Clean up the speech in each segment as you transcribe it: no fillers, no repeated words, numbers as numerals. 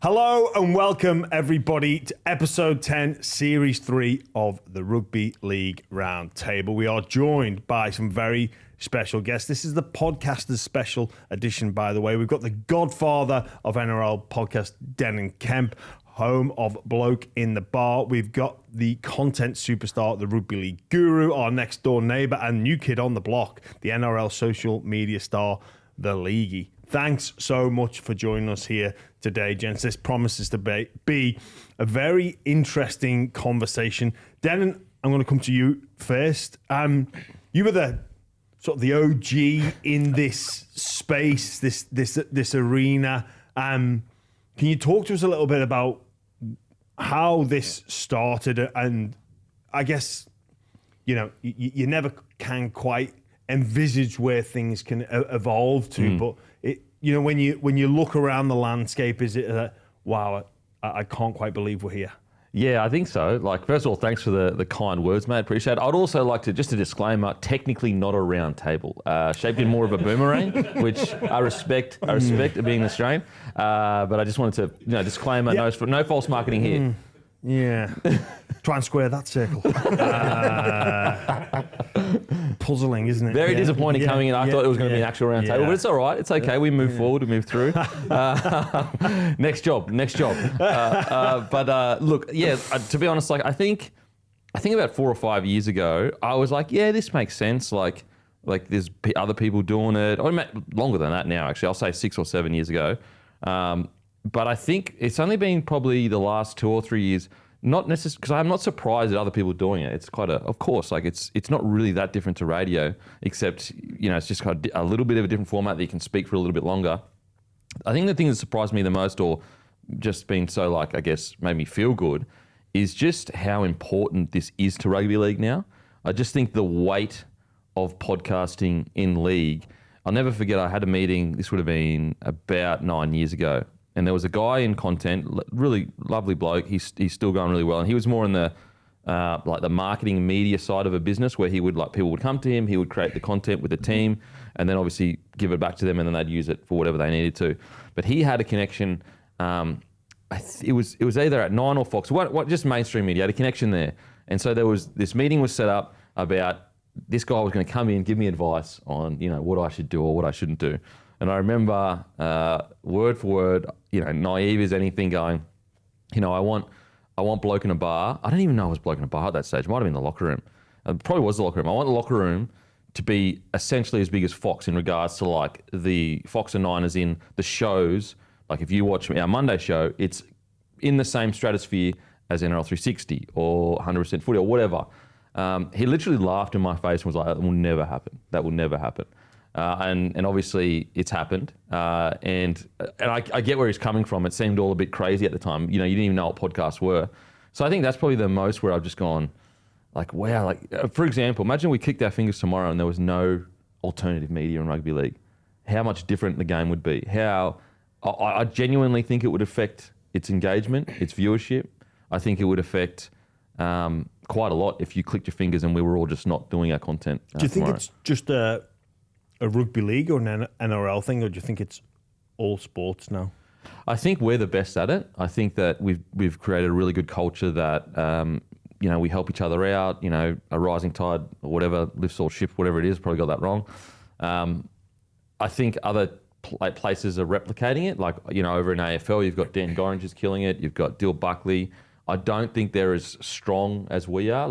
Hello and welcome everybody to episode 10, series 3 of the Rugby League Roundtable. We are joined by some very special guests. This is the podcaster's special edition, by the way. We've got the godfather of NRL podcast, Denan Kemp, home of Bloke in the Bar. We've got the content superstar, the Rugby League guru, our next door neighbour and new kid on the block, the NRL social media star, the Leaguie. Thanks so much for joining us here today, gents. This promises to be a very interesting conversation. Denan, I'm going to come to you first. You were the the OG in this space, this arena. Can you talk to us a little bit about how this started? And I guess, you never can quite envisage where things can evolve to, but when you look around the landscape, is it wow, I can't quite believe we're here? Yeah, I think so. First of all, thanks for the kind words, mate. Appreciate it. I'd also like to, just a disclaimer, technically not a round table. Shaped in more of a boomerang, which I respect being Australian. But I just wanted to, disclaimer, no false marketing here. Yeah. Try and square that circle. Puzzling, isn't it? Very disappointing coming in. I thought it was going to be an actual round table, but it's all right. It's okay. We move forward. We move through. Next job. But look, to be honest, I think about 4 or 5 years ago, I was like, yeah, this makes sense. Like there's other people doing it. Or longer than that now, actually. I'll say 6 or 7 years ago. But I think it's only been probably the last 2 or 3 years, not necessarily, because I'm not surprised at other people doing it. It's quite of course, it's not really that different to radio, except, it's just got a little bit of a different format that you can speak for a little bit longer. I think the thing that surprised me the most, or just been so I guess made me feel good, is just how important this is to rugby league now. I just think the weight of podcasting in league, I'll never forget, I had a meeting, this would have been about 9 years ago, and there was a guy in content, really lovely bloke. He's still going really well, and he was more in the the marketing media side of a business, where he would people would come to him, he would create the content with the team, and then obviously give it back to them, and then they'd use it for whatever they needed to. But he had a connection. It was either at Nine or Fox, just mainstream media. Had a connection there, and so this meeting was set up about this guy was going to come in, give me advice on what I should do or what I shouldn't do. And I remember word for word, naive as anything, going, I want Bloke in a Bar. I don't even know it was Bloke in a Bar at that stage. It might have been the locker room. It probably was the locker room. I want the locker room to be essentially as big as Fox in regards to the Fox and Nine, as in the shows. If you watch our Monday show, it's in the same stratosphere as NRL 360 or 100% footy or whatever. He literally laughed in my face and was like, that will never happen. That will never happen. And obviously it's happened. And I get where he's coming from. It seemed all a bit crazy at the time. You didn't even know what podcasts were. So I think that's probably the most where I've just gone, wow. For example, imagine we kicked our fingers tomorrow and there was no alternative media in rugby league. How much different the game would be. I genuinely think it would affect its engagement, its viewership. I think it would affect quite a lot if you clicked your fingers and we were all just not doing our content. Do you think it's just a rugby league or an NRL thing, or do you think it's all sports now? I think we're the best at it. I think that we've created a really good culture that we help each other out. A rising tide or whatever lifts all ships, whatever it is. Probably got that wrong. I think other places are replicating it. Over in AFL, you've got Dan Gorringe is killing it. You've got Dill Buckley. I don't think they're as strong as we are.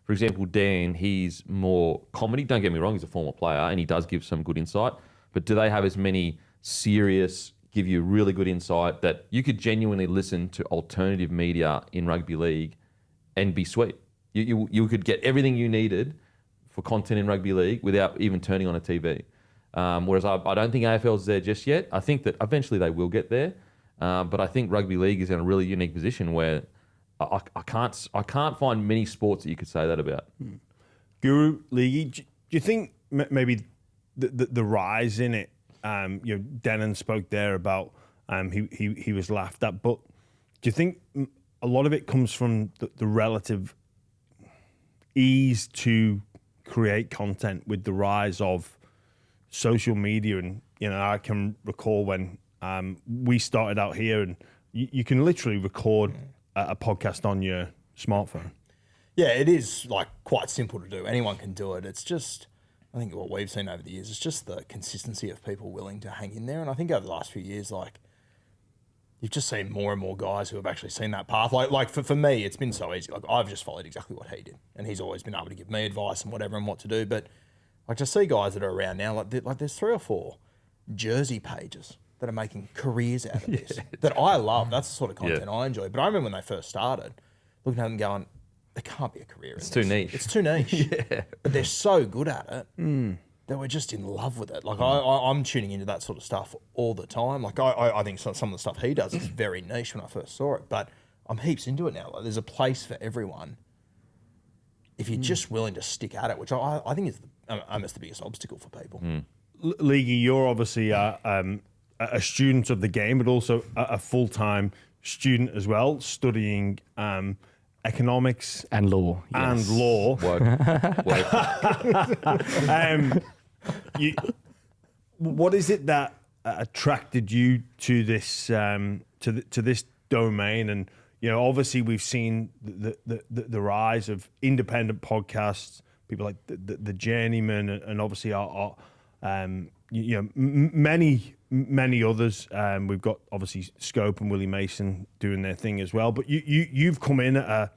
For example, Dan, he's more comedy. Don't get me wrong, he's a former player and he does give some good insight. But do they have as many serious, give you really good insight that you could genuinely listen to alternative media in rugby league and be sweet? You could get everything you needed for content in rugby league without even turning on a TV. Whereas I don't think AFL's there just yet. I think that eventually they will get there. But I think rugby league is in a really unique position where I can't find many sports that you could say that about. Guru, Leaguie, do you think maybe the rise in it? Denan spoke there about he was laughed at, but do you think a lot of it comes from the relative ease to create content with the rise of social media? And I can recall when we started out here, and you can literally record a podcast on your smartphone. Yeah, it is like quite simple to do. Anyone can do it. It's just, I think what we've seen over the years is just the consistency of people willing to hang in there. And I think over the last few years, like, you've just seen more and more guys who have actually seen that path. Like for me, it's been so easy. Like, I've just followed exactly what he did, and he's always been able to give me advice and whatever and what to do. But like, to see guys that are around now, like there's 3 or 4 Jersey pages that are making careers out of this that I love. That's the sort of content I enjoy. But I remember when they first started, looking at them going, there can't be a career in this. It's too niche. It's too niche. But they're so good at it that we're just in love with it. Like, I'm tuning into that sort of stuff all the time. Like, I think some of the stuff he does is very niche when I first saw it, but I'm heaps into it now. Like, there's a place for everyone if you're just willing to stick at it, which I think is almost the biggest obstacle for people. Leaguie, you're obviously a student of the game, but also a full-time student as well, studying economics and law. And law. What is it that attracted you to this to this domain? And obviously we've seen the rise of independent podcasts, people like the Journeyman, and obviously our many others. We've got obviously Scope and Willie Mason doing their thing as well. But you've come in at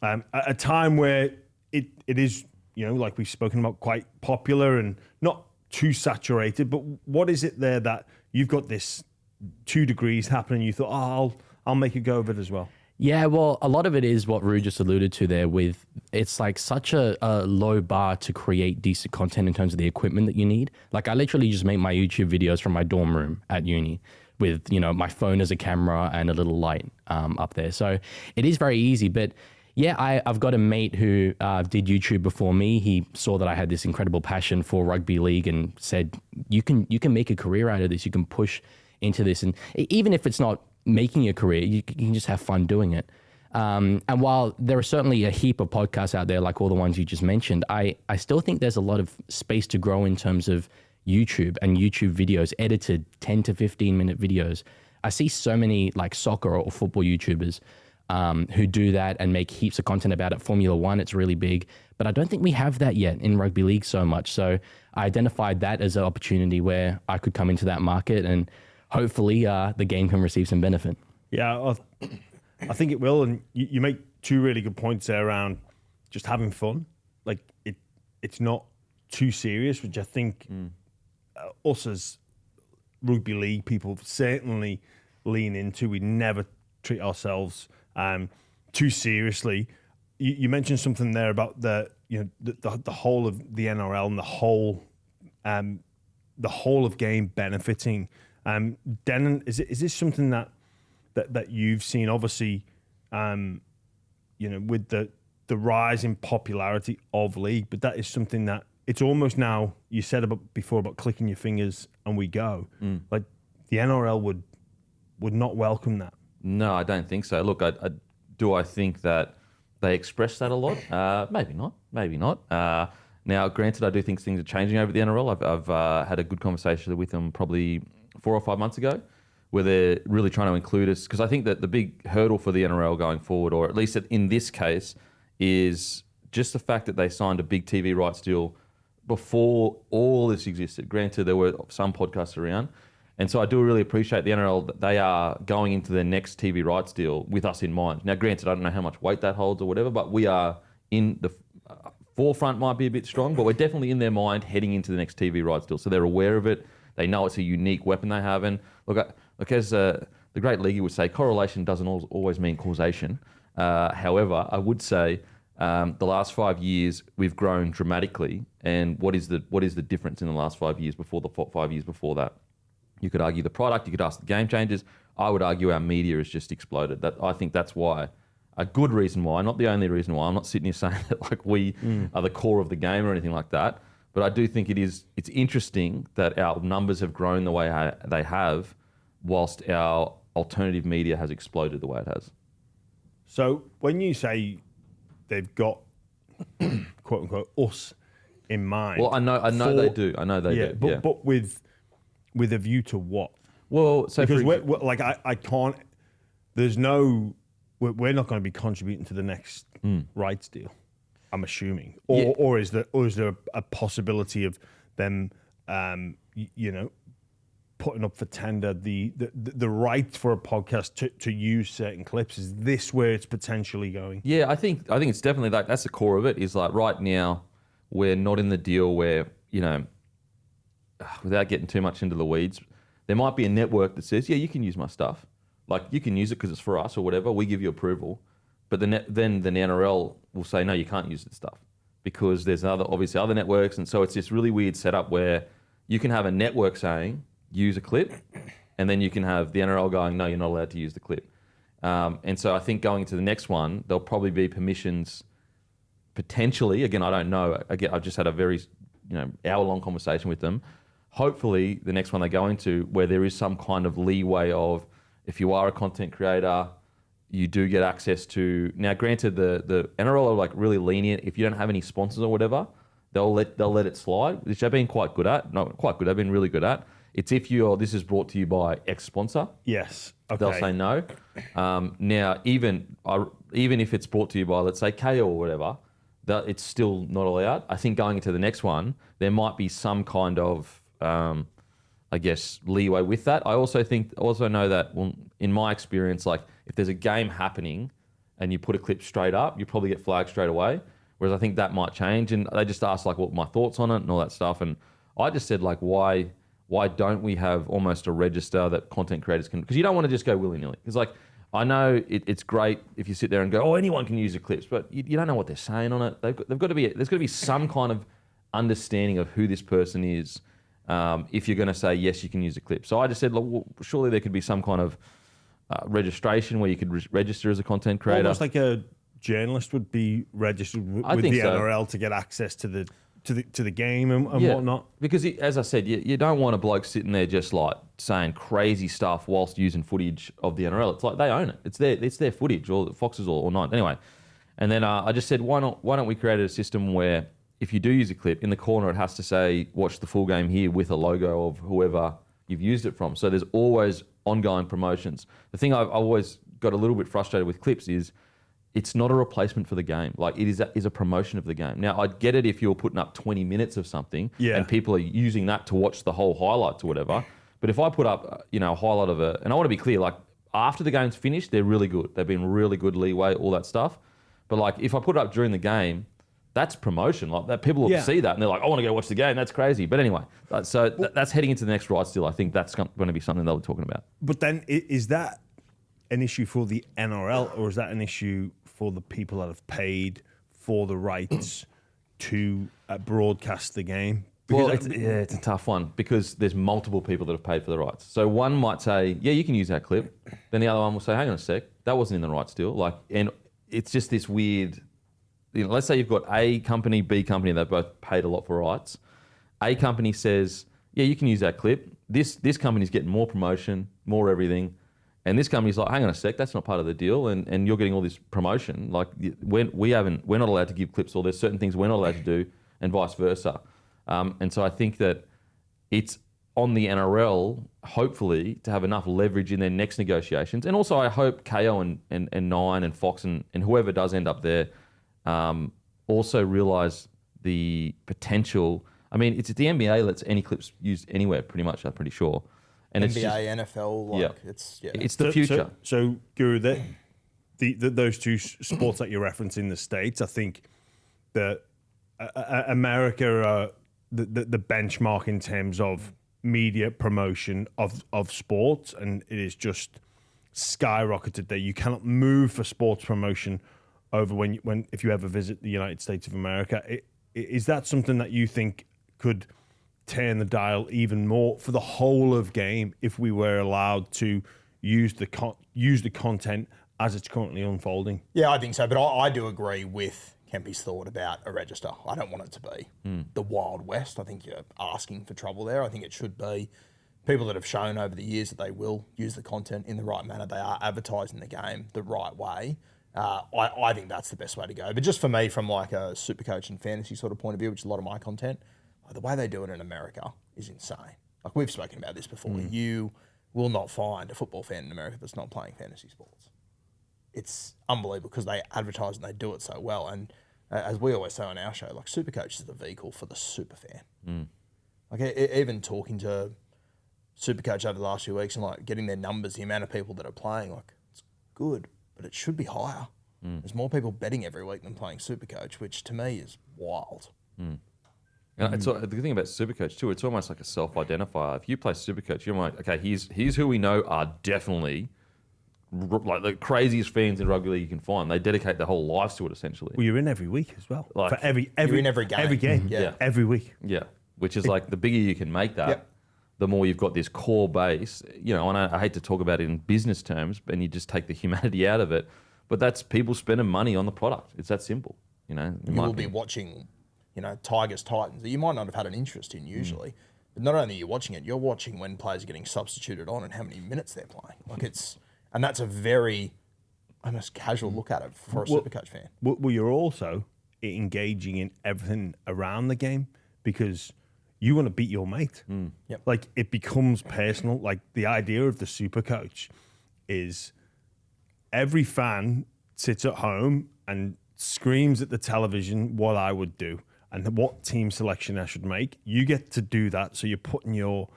a time where it is, like we've spoken about, quite popular and not too saturated. But what is it there that you've got this 2 degrees happening? You thought, I'll make a go of it as well. Yeah, well, a lot of it is what Rue just alluded to there with, it's like such a low bar to create decent content in terms of the equipment that you need. Like, I literally just make my YouTube videos from my dorm room at uni with, my phone as a camera and a little light up there. So it is very easy. But yeah, I've got a mate who did YouTube before me. He saw that I had this incredible passion for rugby league and said, you can make a career out of this. You can push into this. And even if it's not making a career, you can just have fun doing it. And while there are certainly a heap of podcasts out there, like all the ones you just mentioned, I still think there's a lot of space to grow in terms of YouTube and YouTube videos, edited 10 to 15 minute videos. I see so many like soccer or football YouTubers who do that and make heaps of content about it. Formula One, it's really big, but I don't think we have that yet in rugby league so much. So I identified that as an opportunity where I could come into that market and hopefully the game can receive some benefit. Yeah, I think it will. And you make 2 really good points there around just having fun. Like, it's not too serious, which I think us as rugby league people certainly lean into. We never treat ourselves too seriously. You mentioned something there about the whole of the NRL and the whole of game benefiting. Denan, is this something that you've seen? Obviously, with the rise in popularity of league, but that is something that it's almost now. You said before about clicking your fingers and we go. Like, the NRL would not welcome that. No, I don't think so. Look, I think that they express that a lot. Maybe not. Now, granted, I do think things are changing over the NRL. I've had a good conversation with them probably 4 or 5 months ago, where they're really trying to include us. Because I think that the big hurdle for the NRL going forward, or at least in this case, is just the fact that they signed a big TV rights deal before all this existed. Granted, there were some podcasts around. And so I do really appreciate the NRL that they are going into their next TV rights deal with us in mind. Now, granted, I don't know how much weight that holds or whatever, but we are in the forefront, might be a bit strong, but we're definitely in their mind heading into the next TV rights deal. So they're aware of it. They know it's a unique weapon they have. And look as the great Leaguie would say, correlation doesn't always mean causation. However, I would say the last 5 years we've grown dramatically. And what is the difference in the last 5 years before the 5 years before that? You could argue the product, you could ask the game changers. I would argue our media has just exploded. I think that's why, a good reason why, not the only reason why. I'm not sitting here saying that like we are the core of the game or anything like that. But I do think it's interesting that our numbers have grown the way they have, whilst our alternative media has exploded the way it has. So when you say they've got quote unquote us in mind, well, I know they do. I know they do. But with a view to what? Well, so because I can't there's no, we're not going to be contributing to the next rights deal, I'm assuming. Or is there a possibility of them, putting up for tender the right for a podcast to use certain clips? Is this where it's potentially going? Yeah, I think it's definitely like that's the core of it. Is like right now we're not in the deal where, without getting too much into the weeds, there might be a network that says, yeah, you can use my stuff. Like you can use it because it's for us or whatever. We give you approval, but then the NRL will say no, you can't use this stuff because there's obviously other networks, and so it's this really weird setup where you can have a network saying use a clip, and then you can have the NRL going, no, you're not allowed to use the clip. And so I think going to the next one, there'll probably be permissions potentially. Again, I don't know. Again, I've just had a very hour-long conversation with them. Hopefully, the next one they go into where there is some kind of leeway of if you are a content creator, you do get access to. Now, granted, the NRL are like really lenient. If you don't have any sponsors or whatever, they'll let it slide, which they've been quite good at. Not quite good. They've been really good at. It's if this is brought to you by X sponsor. Yes. Okay. They'll say no. Now, even if it's brought to you by, let's say, KO or whatever, it's still not allowed. I think going into the next one, there might be some kind of, leeway with that. I also know that, well, in my experience, like if there's a game happening and you put a clip straight up, you probably get flagged straight away. Whereas I think that might change. And they just asked like what my thoughts on it and all that stuff. And I just said like, why don't we have almost a register that content creators can, because you don't want to just go willy-nilly. Because like, I know it's great if you sit there and go, oh, anyone can use the clips, but you don't know what they're saying on it. There's got to be some kind of understanding of who this person is if you're going to say, yes, you can use a clip. So I just said, look, well, surely there could be some kind of registration where you could register as a content creator. Almost like a journalist would be registered with the NRL to get access to the game and whatnot. Because as I said, you don't want a bloke sitting there just like saying crazy stuff whilst using footage of the NRL. It's like they own it. It's their footage, or Fox's or Nine. Anyway, and then I just said, why don't we create a system where if you do use a clip, in the corner it has to say, watch the full game here with a logo of whoever you've used it from. So there's always ongoing promotions. The thing I've always got a little bit frustrated with clips is it's not a replacement for the game. Like it is a promotion of the game. Now, I'd get it if you're putting up 20 minutes of something and people are using that to watch the whole highlights or whatever. But if I put up, a highlight of and I want to be clear, like after the game's finished, they're really good. They've been really good leeway, all that stuff. But like if I put it up during the game, that's promotion. Like that, people will see that and they're like, I want to go watch the game. That's crazy. But anyway, so that's heading into the next rights deal. I think that's going to be something they'll be talking about. But then is that an issue for the NRL, or is that an issue for the people that have paid for the rights to broadcast the game? Because it's a tough one because there's multiple people that have paid for the rights. So one might say, yeah, you can use that clip. Then the other one will say, hang on a sec, that wasn't in the rights deal. And it's just this weird, let's say you've got A company, B company, they've both paid a lot for rights. A company says, yeah, you can use that clip. This company's getting more promotion, more everything. And this company's like, hang on a sec, that's not part of the deal, and you're getting all this promotion. Like we're not allowed to give clips, or there's certain things we're not allowed to do, and vice versa. And so I think that it's on the NRL, hopefully, to have enough leverage in their next negotiations. And also I hope KO and Nine and Fox and whoever does end up there also realise the potential. I mean, it's the NBA lets any clips used anywhere, pretty much, I'm pretty sure. And NBA, NFL, it's the future. So Guru, those two sports that you're referencing, the States, I think that America are the benchmark in terms of media promotion of sports, and it is just skyrocketed there. You cannot move for sports promotion over if you ever visit the United States of America. Is that something that you think could turn the dial even more for the whole of game if we were allowed to use the content as it's currently unfolding? Yeah, I think so. But I do agree with Kempy's thought about a register. I don't want it to be the Wild West. I think you're asking for trouble there. I think it should be people that have shown over the years that they will use the content in the right manner. They are advertising the game the right way. I think that's the best way to go. But just for me, from like a super coach and fantasy sort of point of view, which is a lot of my content, the way they do it in America is insane. Like we've spoken about this before. You will not find a football fan in America that's not playing fantasy sports. It's unbelievable because they advertise and they do it so well. And as we always say on our show, like Supercoach is the vehicle for the super fan. Like even talking to Supercoach over the last few weeks and like getting their numbers, the amount of people that are playing, like it's good, but it should be higher. There's more people betting every week than playing Supercoach, which to me is wild. It's the good thing about Supercoach too. It's almost like a self-identifier. If you play Supercoach, you're like, okay, here's who we know are definitely like the craziest fans in rugby league you can find. They dedicate their whole lives to it essentially. Well, you're in every week as well. Like, for every you're in every game. Every game. Yeah. Every week. Yeah, which is like the bigger you can make that, the more you've got this core base. You know, and I hate to talk about it in business terms, and you just take the humanity out of it. But that's people spending money on the product. It's that simple. You know, You will be watching, Tigers, Titans that you might not have had an interest in usually. But not only are you watching it, you're watching when players are getting substituted on and how many minutes they're playing. Like and that's a very almost casual look at it for a Supercoach fan. Well, you're also engaging in everything around the game because you want to beat your mate. Yep. Like it becomes personal. Like the idea of the Supercoach is every fan sits at home and screams at the television what I would do and what team selection I should make. You get to do that, so you're putting your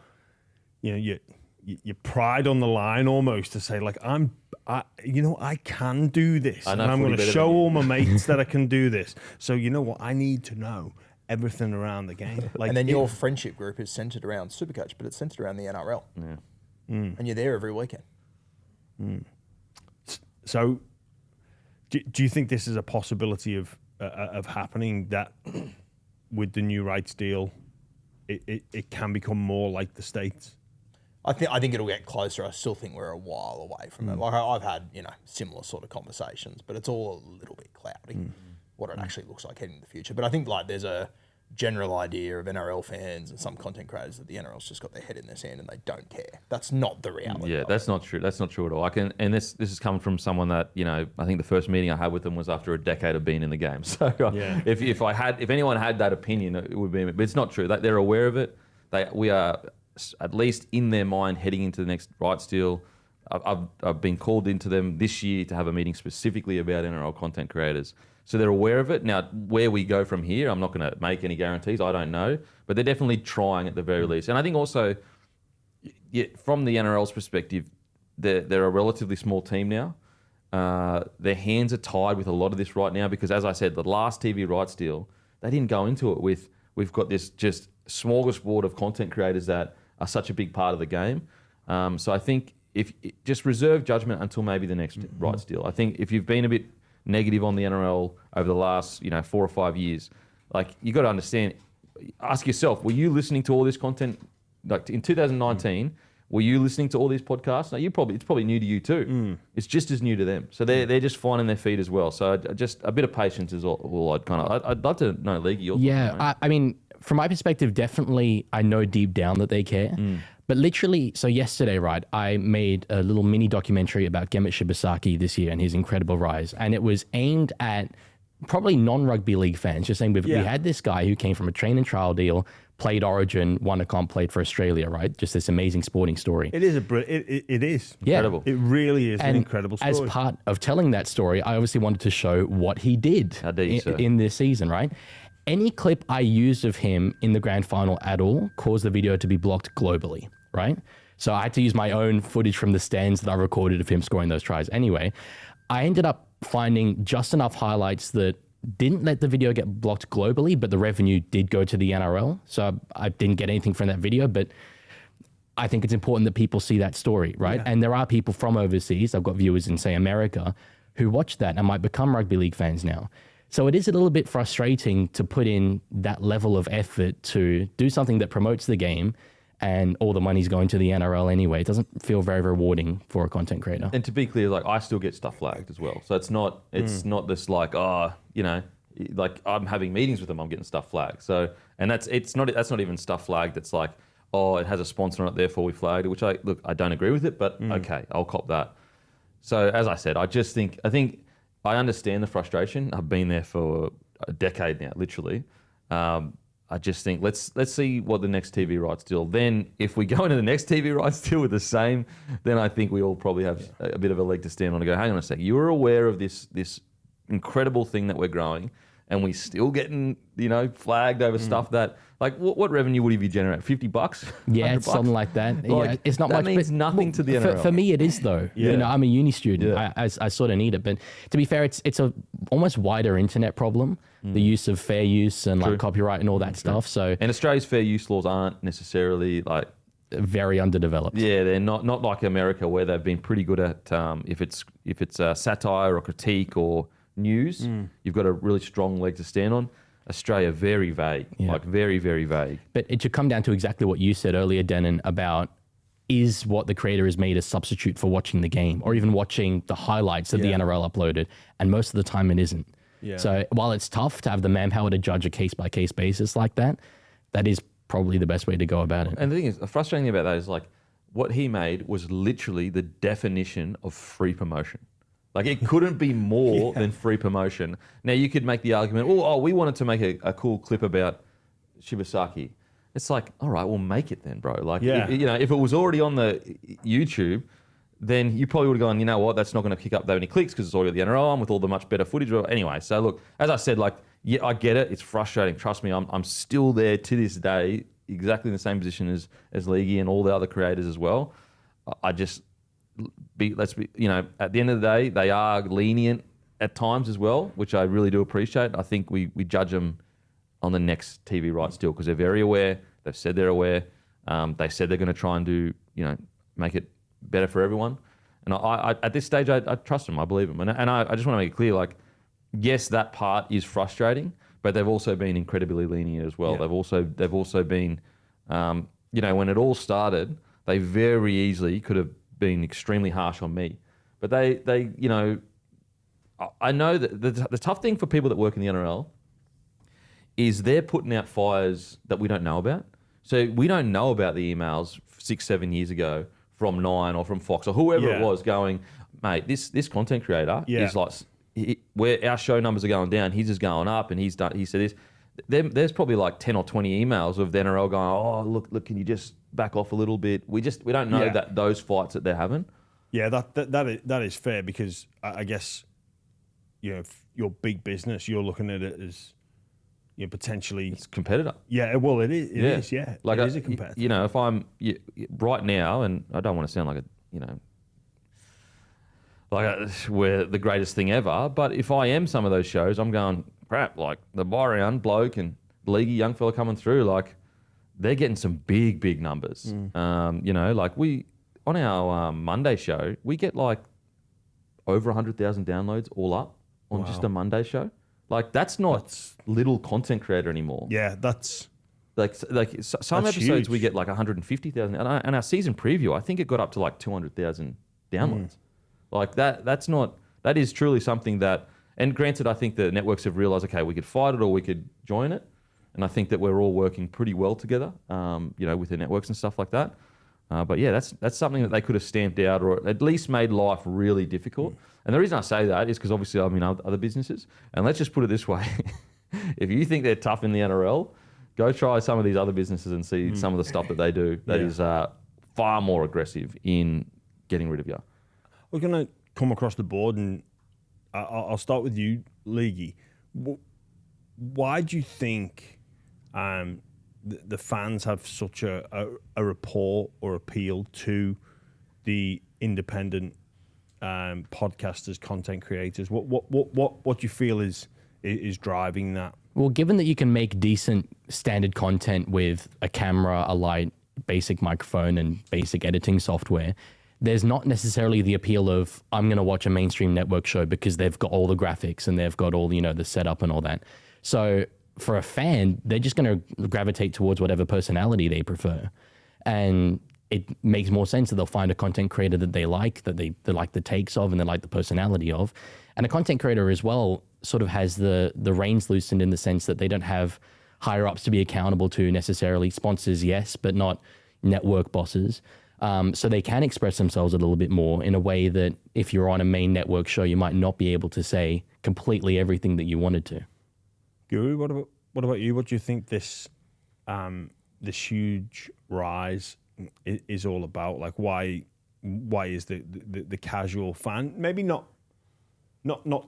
pride on the line almost to say like I can do this, and I'm going to show all my mates that I can do this. So you know what? I need to know everything around the game. Like, and then your friendship group is centered around Supercoach, but it's centered around the NRL. Yeah. And you're there every weekend. So, do you think this is a possibility of happening, that with the new rights deal, it can become more like the States? I think it'll get closer. I still think we're a while away from it. Like I've had similar sort of conversations, but it's all a little bit cloudy what it actually looks like heading in the future. But I think like there's a general idea of NRL fans and some content creators that the NRL's just got their head in their sand and they don't care. That's not the reality. Yeah, that's not true. That's not true at all. And this is coming from someone that, I think the first meeting I had with them was after a decade of being in the game. So if anyone had that opinion, it would be, but it's not true. They're aware of it. We are at least in their mind heading into the next rights deal. I've been called into them this year to have a meeting specifically about NRL content creators. So they're aware of it. Now, where we go from here, I'm not going to make any guarantees. I don't know. But they're definitely trying at the very least. And I think also, from the NRL's perspective, they're a relatively small team now. Their hands are tied with a lot of this right now because, as I said, the last TV rights deal, they didn't go into it with, we've got this just smorgasbord of content creators that are such a big part of the game. So I think just reserve judgment until maybe the next rights deal. I think if you've been a bit negative on the NRL over the last 4 or 5 years, like you got to understand, ask yourself, were you listening to all this content like in 2019? Were you listening to all these podcasts? No, it's probably new to you too. It's just as new to them. So they're just finding their feet as well. So just a bit of patience is all I'd love to know, Leaguie. I mean, from my perspective, definitely I know deep down that they care. But literally, so yesterday, right, I made a little mini documentary about Gemmet Shibasaki this year and his incredible rise. And it was aimed at probably non-rugby league fans, just saying we had this guy who came from a train and trial deal, played Origin, won a comp, played for Australia, right? Just this amazing sporting story. It is it is incredible. It really is an incredible story. As part of telling that story, I obviously wanted to show what he did in this season, right? Any clip I used of him in the grand final at all caused the video to be blocked globally, right? So I had to use my own footage from the stands that I recorded of him scoring those tries. Anyway, I ended up finding just enough highlights that didn't let the video get blocked globally, but the revenue did go to the NRL. So I didn't get anything from that video, but I think it's important that people see that story, right? Yeah. And there are people from overseas, I've got viewers in, say, America, who watch that and might become rugby league fans now. So it is a little bit frustrating to put in that level of effort to do something that promotes the game and all the money's going to the NRL anyway. It doesn't feel very rewarding for a content creator. And to be clear, like I still get stuff flagged as well. So it's not not this like, like I'm having meetings with them, I'm getting stuff flagged. So, and that's not even stuff flagged. That's like, oh, it has a sponsor on it, therefore we flagged it, which I don't agree with it, but okay, I'll cop that. So as I said, I think I understand the frustration. I've been there for a decade now, literally. I I just think let's see what the next TV rights deal. Then if we go into the next TV rights deal with the same, then I think we all probably have a bit of a leg to stand on and go, hang on a sec, you were aware of this incredible thing that we're growing, and we still getting flagged over stuff that like what revenue would you generate? $50? Yeah, it's something like that. Like, it's not that much. means nothing to the NRL. For me, it is though. Yeah. I'm a uni student. Yeah. I sort of need it. But to be fair, it's a almost wider internet problem. The use of fair use and like copyright and all that stuff. So And Australia's fair use laws aren't necessarily like very underdeveloped. Yeah, they're not like America where they've been pretty good at if it's satire or critique or news, you've got a really strong leg to stand on. Australia, very vague, like very, very vague. But it should come down to exactly what you said earlier, Denan, about is what the creator has made a substitute for watching the game or even watching the highlights that the NRL uploaded. And most of the time it isn't. Yeah. So while it's tough to have the manpower to judge a case-by-case basis like that, that is probably the best way to go about it. And the thing is, the frustrating thing about that is like what he made was literally the definition of free promotion. Like it couldn't be more than free promotion. Now you could make the argument, oh, we wanted to make a cool clip about Shibasaki. It's like, all right, we'll make it then, bro. Like, if it was already on the YouTube, then you probably would have gone, you know what, that's not going to pick up that many clicks because it's already the NRL on with all the much better footage. Anyway, so look, as I said, like, yeah, I get it. It's frustrating. Trust me, I'm still there to this day, exactly in the same position as Leaguie and all the other creators as well. Let's be, at the end of the day, they are lenient at times as well, which I really do appreciate. I think we judge them on the next TV rights deal because they're very aware. They've said they're aware. They said they're going to try and do, make it better for everyone. And I at this stage, I trust them. I believe them. And I just want to make it clear, like, yes, that part is frustrating, but they've also been incredibly lenient as well. Yeah. They've also been, when it all started, they very easily could have been extremely harsh on me. But they I know that the tough thing for people that work in the NRL is they're putting out fires that we don't know about. So we don't know about the emails 6-7 years ago from Nine or from Fox or whoever it was going, mate, this content creator is like, where our show numbers are going down, his is going up, and he said this. There's probably like 10 or 20 emails of the NRL going, oh, look, can you just back off a little bit? We don't know that those fights that they're having. Yeah, that is fair because I guess if you're big business, you're looking at it as potentially it's a competitor. Yeah, well, it is. Like it is a competitor. If I'm right now, and I don't want to sound like we're the greatest thing ever, but if I am some of those shows, I'm going, crap, like the buy-round bloke and Leaguie young fella coming through, like they're getting some big numbers. Like we, on our Monday show, we get like over 100,000 downloads all up on just a Monday show. Like that's not little content creator anymore. Yeah, that's... Some episodes huge. We get like 150,000, and our season preview, I think it got up to like 200,000 downloads. Like that is truly something that, and granted, I think the networks have realized, okay, we could fight it or we could join it. And I think that we're all working pretty well together, with the networks and stuff like that. But yeah, that's something that they could have stamped out or at least made life really difficult. And the reason I say that is because obviously I'm in other businesses. And let's just put it this way. If you think they're tough in the NRL, go try some of these other businesses and see some of the stuff that they do that is far more aggressive in getting rid of you. We're going to come across the board, and I'll start with you, Leaguie. Why do you think the fans have such a rapport or appeal to the independent podcasters, content creators? What do you feel is driving that? Well, given that you can make decent standard content with a camera, a light, basic microphone, and basic editing software, there's not necessarily the appeal of I'm going to watch a mainstream network show because they've got all the graphics and they've got all, the setup and all that. So for a fan, they're just going to gravitate towards whatever personality they prefer. And it makes more sense that they'll find a content creator that they like the takes of and they like the personality of. And a content creator as well sort of has the reins loosened in the sense that they don't have higher ups to be accountable to necessarily. Sponsors, yes, but not network bosses. So they can express themselves a little bit more in a way that if you're on a main network show, you might not be able to say completely everything that you wanted to. Guru, what about you? What do you think this this huge rise is all about? Like, why is the casual fan maybe not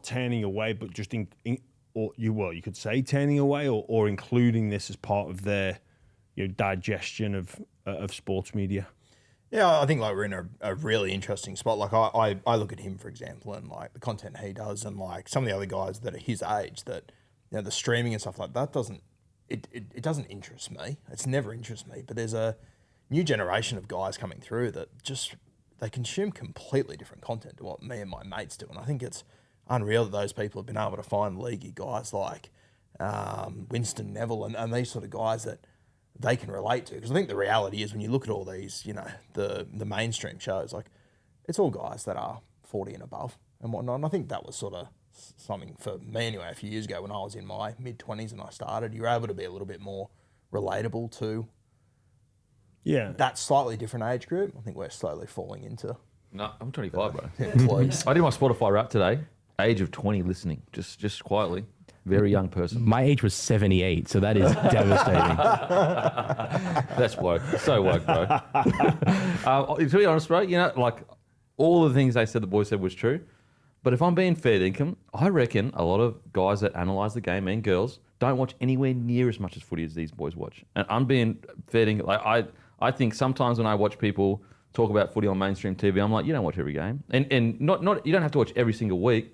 turning away, but just you could say turning away or including this as part of their digestion of sports media? Yeah, I think like we're in a really interesting spot. Like I look at him, for example, and like the content he does, and like some of the other guys that are his age, that the streaming and stuff like that doesn't interest me. It's never interested me. But there's a new generation of guys coming through that just they consume completely different content to what me and my mates do, and I think it's unreal that those people have been able to find Leaguie guys like Winston Neville and these sort of guys that they can relate to. Because I think the reality is when you look at all these, the mainstream shows, like it's all guys that are 40 and above and whatnot. And I think that was sort of something for me anyway, a few years ago when I was in my mid-20s and I started. You were able to be a little bit more relatable to that slightly different age group. I think we're slowly falling into. No, I'm 25, bro. Yeah, please. I did my Spotify rap today. Age of 20 listening, just quietly. Very young person. My age was 78, so that is devastating. That's woke. So woke, bro. To be honest, bro, like all the things they said, the boys said was true. But if I'm being fair dinkum, I reckon a lot of guys that analyse the game and girls don't watch anywhere near as much as footy as these boys watch. And I'm being fair dinkum. Like I think sometimes when I watch people talk about footy on mainstream TV, I'm like, you don't watch every game. And not you don't have to watch every single week.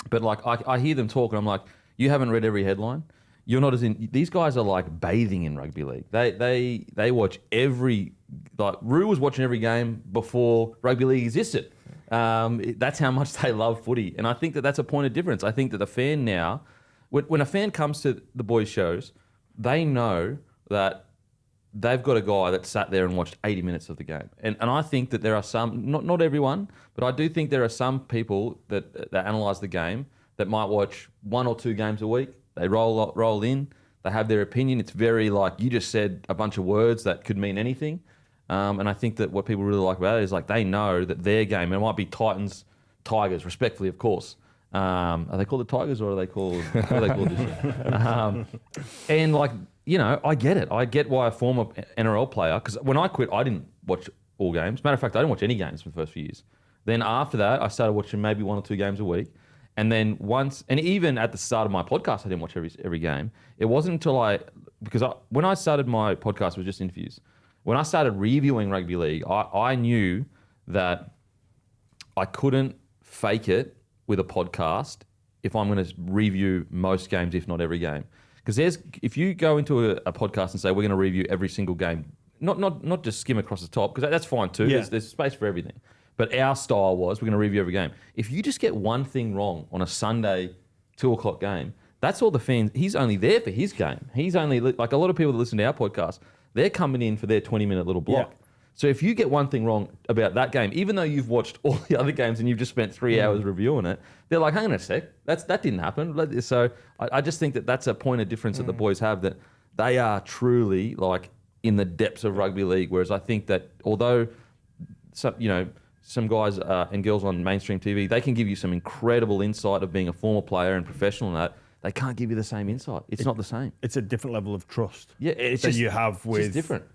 But like I hear them talk and I'm like, you haven't read every headline. You're not as in. These guys are like bathing in rugby league. They watch every. Like Rue was watching every game before rugby league existed. That's how much they love footy, and I think that that's a point of difference. I think that the fan now, when a fan comes to the boys' shows, they know that they've got a guy that sat there and watched 80 minutes of the game, and I think that there are some, not everyone, but I do think there are some people that analyse the game that might watch 1 or 2 games a week. They roll in, they have their opinion. It's very like you just said a bunch of words that could mean anything. And I think that what people really like about it is like they know that their game, and it might be Titans, Tigers, respectfully, of course. Are they called the Tigers or are they called what are they called this year? And like, I get it. I get why a former NRL player, because when I quit, I didn't watch all games. Matter of fact, I didn't watch any games for the first few years. Then after that, I started watching maybe 1 or 2 games a week. And then once, and even at the start of my podcast, I didn't watch every game. It wasn't until when I started my podcast, it was just interviews. When I started reviewing rugby league, I knew that I couldn't fake it with a podcast if I'm going to review most games, if not every game. Because if you go into a podcast and say, we're going to review every single game, not just skim across the top, because that's fine too. Yeah. There's space for everything. But our style was, we're going to review every game. If you just get one thing wrong on a Sunday 2:00 game, that's all the fans. He's only there for his game. He's only, like a lot of people that listen to our podcast, they're coming in for their 20-minute little block. Yeah. So if you get one thing wrong about that game, even though you've watched all the other games and you've just spent 3 hours reviewing it, they're like, hang on a sec, that didn't happen. So I just think that that's a point of difference that the boys have, that they are truly like in the depths of rugby league. Whereas I think that although some guys and girls on mainstream TV, they can give you some incredible insight of being a former player and professional and that. They can't give you the same insight. It's not the same. It's a different level of trust. Yeah, it's that just, you have with different.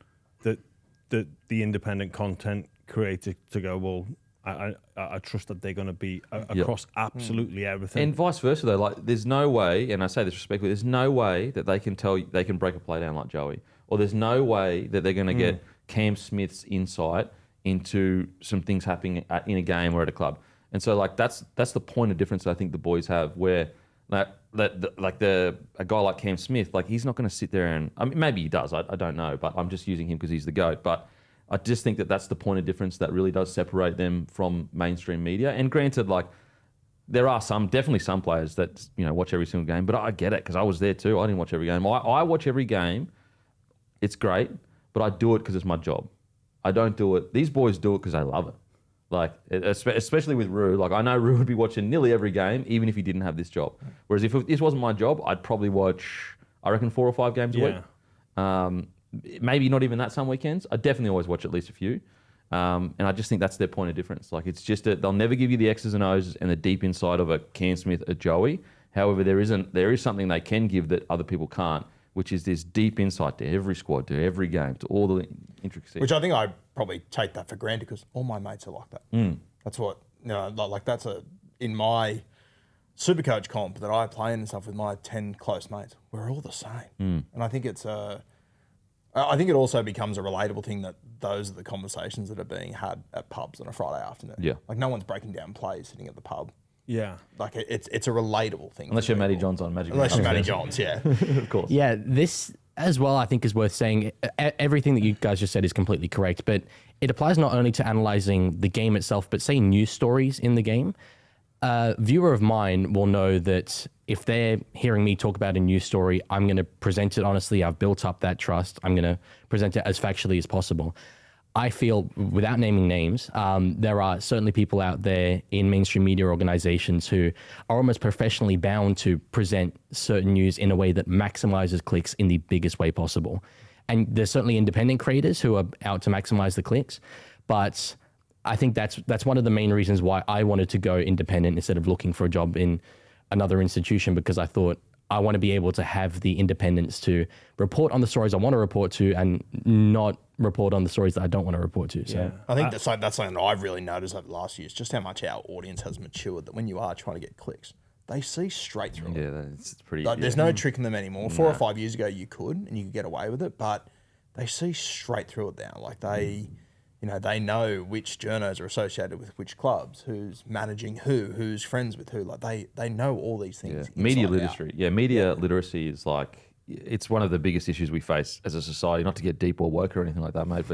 The independent content creator to go, well, I trust that they're going to be across absolutely everything. And vice versa though, like there's no way, and I say this respectfully, there's no way that they can break a play down like Joey, or there's no way that they're going to get Cam Smith's insight into some things happening in a game or at a club. And so like that's the point of difference that I think the boys have, where a guy like Cam Smith, like he's not going to sit there and, I mean, maybe he does, I don't know, but I'm just using him because he's the GOAT. But I just think that that's the point of difference that really does separate them from mainstream media. And granted, like there are definitely some players that watch every single game, but I get it because I was there too. I didn't watch every game. I watch every game. It's great, but I do it because it's my job. I don't do it. These boys do it because they love it. Like, especially with Rue. Like, I know Rue would be watching nearly every game, even if he didn't have this job. Whereas if this wasn't my job, I'd probably watch, I reckon, 4 or 5 games a week. Maybe not even that some weekends. I definitely always watch at least a few. And I just think that's their point of difference. Like, it's just they'll never give you the X's and O's and the deep inside of a Cam Smith, a Joey. However, there is something they can give that other people can't, which is this deep insight to every squad, to every game, to all the intricacies. Which I think I probably take that for granted because all my mates are like that. That's what, like that's in my Supercoach comp that I play in and stuff with my 10 close mates, we're all the same. And I think I think it also becomes a relatable thing that those are the conversations that are being had at pubs on a Friday afternoon. Yeah. Like no one's breaking down plays sitting at the pub. Yeah. Like it's a relatable thing. Unless you're Matty Johns on Magic. Unless you're Matty Johns, yeah. Of course. Yeah, this as well, I think, is worth saying. Everything that you guys just said is completely correct, but it applies not only to analyzing the game itself, but say news stories in the game. A viewer of mine will know that if they're hearing me talk about a news story, I'm going to present it honestly. I've built up that trust. I'm going to present it as factually as possible. I feel, without naming names, there are certainly people out there in mainstream media organizations who are almost professionally bound to present certain news in a way that maximizes clicks in the biggest way possible. And there's certainly independent creators who are out to maximize the clicks, but I think that's one of the main reasons why I wanted to go independent instead of looking for a job in another institution, because I thought I want to be able to have the independence to report on the stories I want to report to and not report on the stories that I don't want to report to. So I think that's something that I've really noticed over the last year is just how much our audience has matured, that when you are trying to get clicks, they see straight through it. Yeah, it's pretty. Like, there's no tricking them anymore. 4 or 5 years ago you could and you could get away with it, but they see straight through it now. Like they know which journos are associated with which clubs, who's managing who's friends with who. Like they know all these things. Yeah. Media literacy. Yeah, media literacy is like, it's one of the biggest issues we face as a society. Not to get deep or woke or anything like that, mate,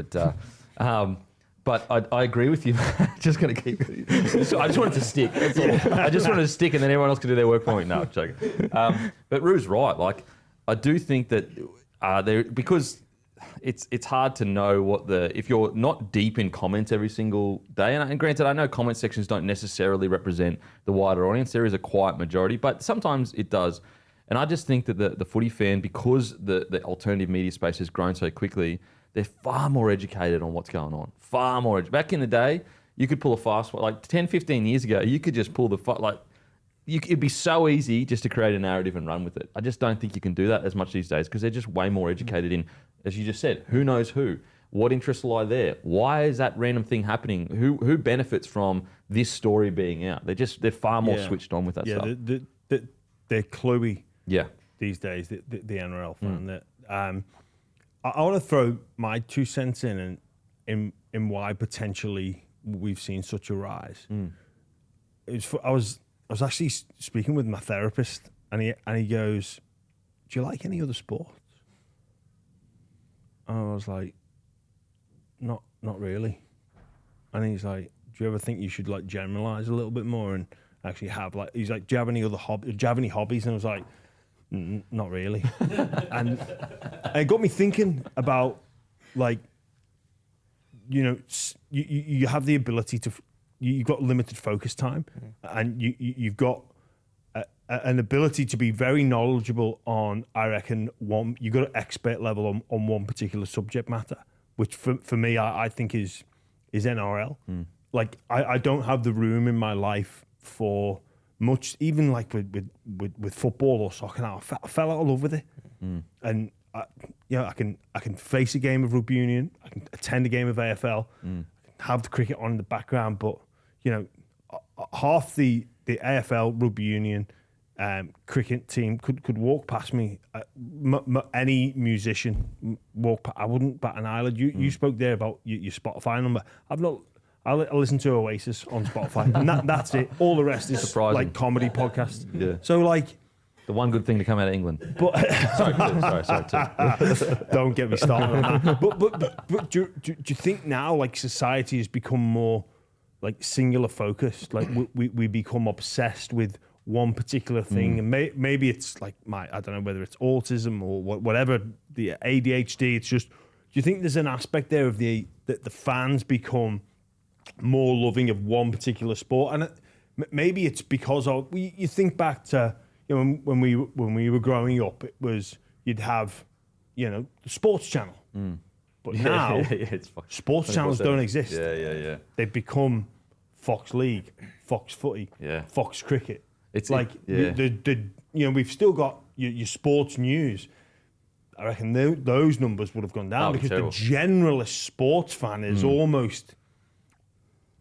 but I agree with you. Just going to keep. I just wanted to stick. That's all. I just wanted to stick, and then everyone else can do their work for me. No, I'm joking. But Ru's right. Like, I do think that because it's hard to know if you're not deep in comments every single day. And granted, I know comment sections don't necessarily represent the wider audience. There is a quiet majority, but sometimes it does. And I just think that the footy fan, because the alternative media space has grown so quickly, they're far more educated on what's going on. Far more. Back in the day, you could pull a fast one. Like 10, 15 years ago, you could just pull it'd be so easy just to create a narrative and run with it. I just don't think you can do that as much these days because they're just way more educated in, as you just said, who knows who, what interests lie there, why is that random thing happening, who benefits from this story being out. They're far more switched on with that stuff. They're cluey. Yeah. These days, the NRL fan. I want to throw my 2 cents in why potentially we've seen such a rise. I was actually speaking with my therapist, and he goes, "Do you like any other sports?" And I was like, "Not really." And he's like, "Do you ever think you should like generalize a little bit more and actually have like?" He's like, "Do you have any other hobbies? Do you have any hobbies?" And I was like, "Not really." And it got me thinking about like, you have the ability to. You've got limited focus time, and you've got an ability to be very knowledgeable on, I reckon, you've got an expert level on one particular subject matter, which for me, I think is NRL. Like, I don't have the room in my life for much, even like with football or soccer now. I fell out of love with it. And I can face a game of rugby union, I can attend a game of AFL, have the cricket on in the background, but half the AFL rugby union cricket team could walk past me. Any musician I wouldn't bat an eyelid. You spoke there about your Spotify number. I listen to Oasis on Spotify, and that's it. All the rest is surprising. Like comedy podcasts. Yeah. So like. The one good thing to come out of England. But sorry. Don't get me started on that. But do you think now like society has become more like singular focused? Like we become obsessed with one particular thing, and maybe it's like I don't know whether it's autism or whatever, the ADHD. It's just, do you think there's an aspect there of that the fans become more loving of one particular sport, and maybe it's because of you think back to. When we were growing up, it was you'd have, the sports channel. But now, sports channels don't exist. Yeah. They've become Fox League, Fox Footy, Fox Cricket. It's like we've still got your sports news, I reckon those numbers would have gone down That'd be because the terrible. generalist sports fan is almost.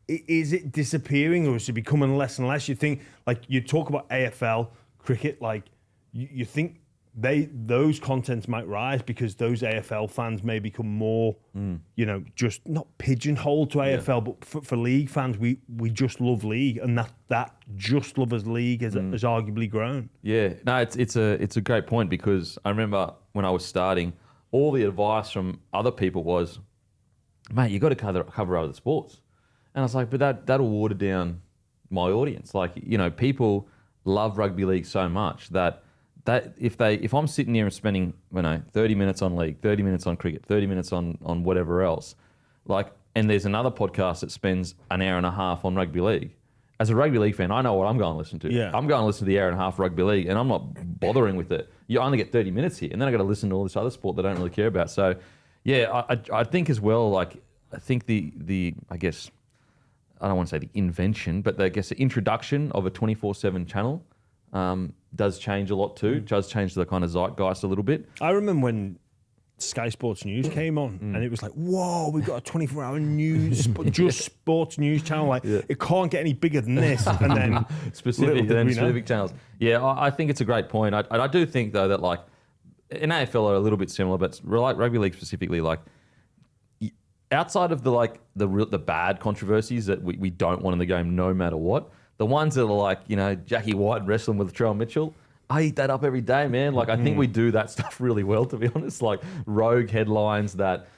Is it disappearing or is it becoming less and less? You think, like, you talk about AFL cricket, like, you think those contents might rise because those AFL fans may become more, just not pigeonholed to AFL, but for league fans, we just love league, and that just love as league has arguably grown. Yeah, no, it's a great point because I remember when I was starting, all the advice from other people was, mate, you got to cover other sports. And I was like, but that'll water down my audience. Like, people love rugby league so much that if I'm sitting here and spending 30 minutes on league, 30 minutes on cricket, 30 minutes on whatever else, and there's another podcast that spends an hour and a half on rugby league. As a rugby league fan, I know what I'm going to listen to. Yeah. I'm going to listen to the hour and a half rugby league, and I'm not bothering with it. You only get 30 minutes here, and then I got to listen to all this other sport that I don't really care about. So, yeah, I think as well. I think I guess. I don't want to say the invention, but I guess the introduction of a 24/7 channel does change a lot too. Does change the kind of zeitgeist a little bit. I remember when Sky Sports News came on, and it was like, whoa, we've got a 24-hour news, just sports news channel. Like, it can't get any bigger than this. And then specific channels. Yeah, I think it's a great point. I do think though that in AFL are a little bit similar, but rugby league specifically, outside of the bad controversies that we don't want in the game, no matter what, the ones that are Jackie White wrestling with Trell Mitchell, I eat that up every day, man. I think we do that stuff really well, to be honest. Rogue headlines that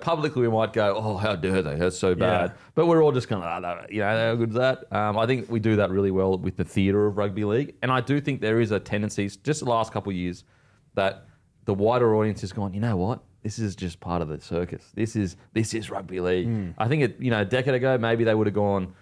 publicly we might go, oh, how dare they? That's so bad. Yeah. But we're all just kind of, how good is that? I think we do that really well with the theatre of rugby league, and I do think there is a tendency, just the last couple of years, that the wider audience has gone, you know what? This is just part of the circus. This is rugby league. I think a decade ago, maybe they would have gone,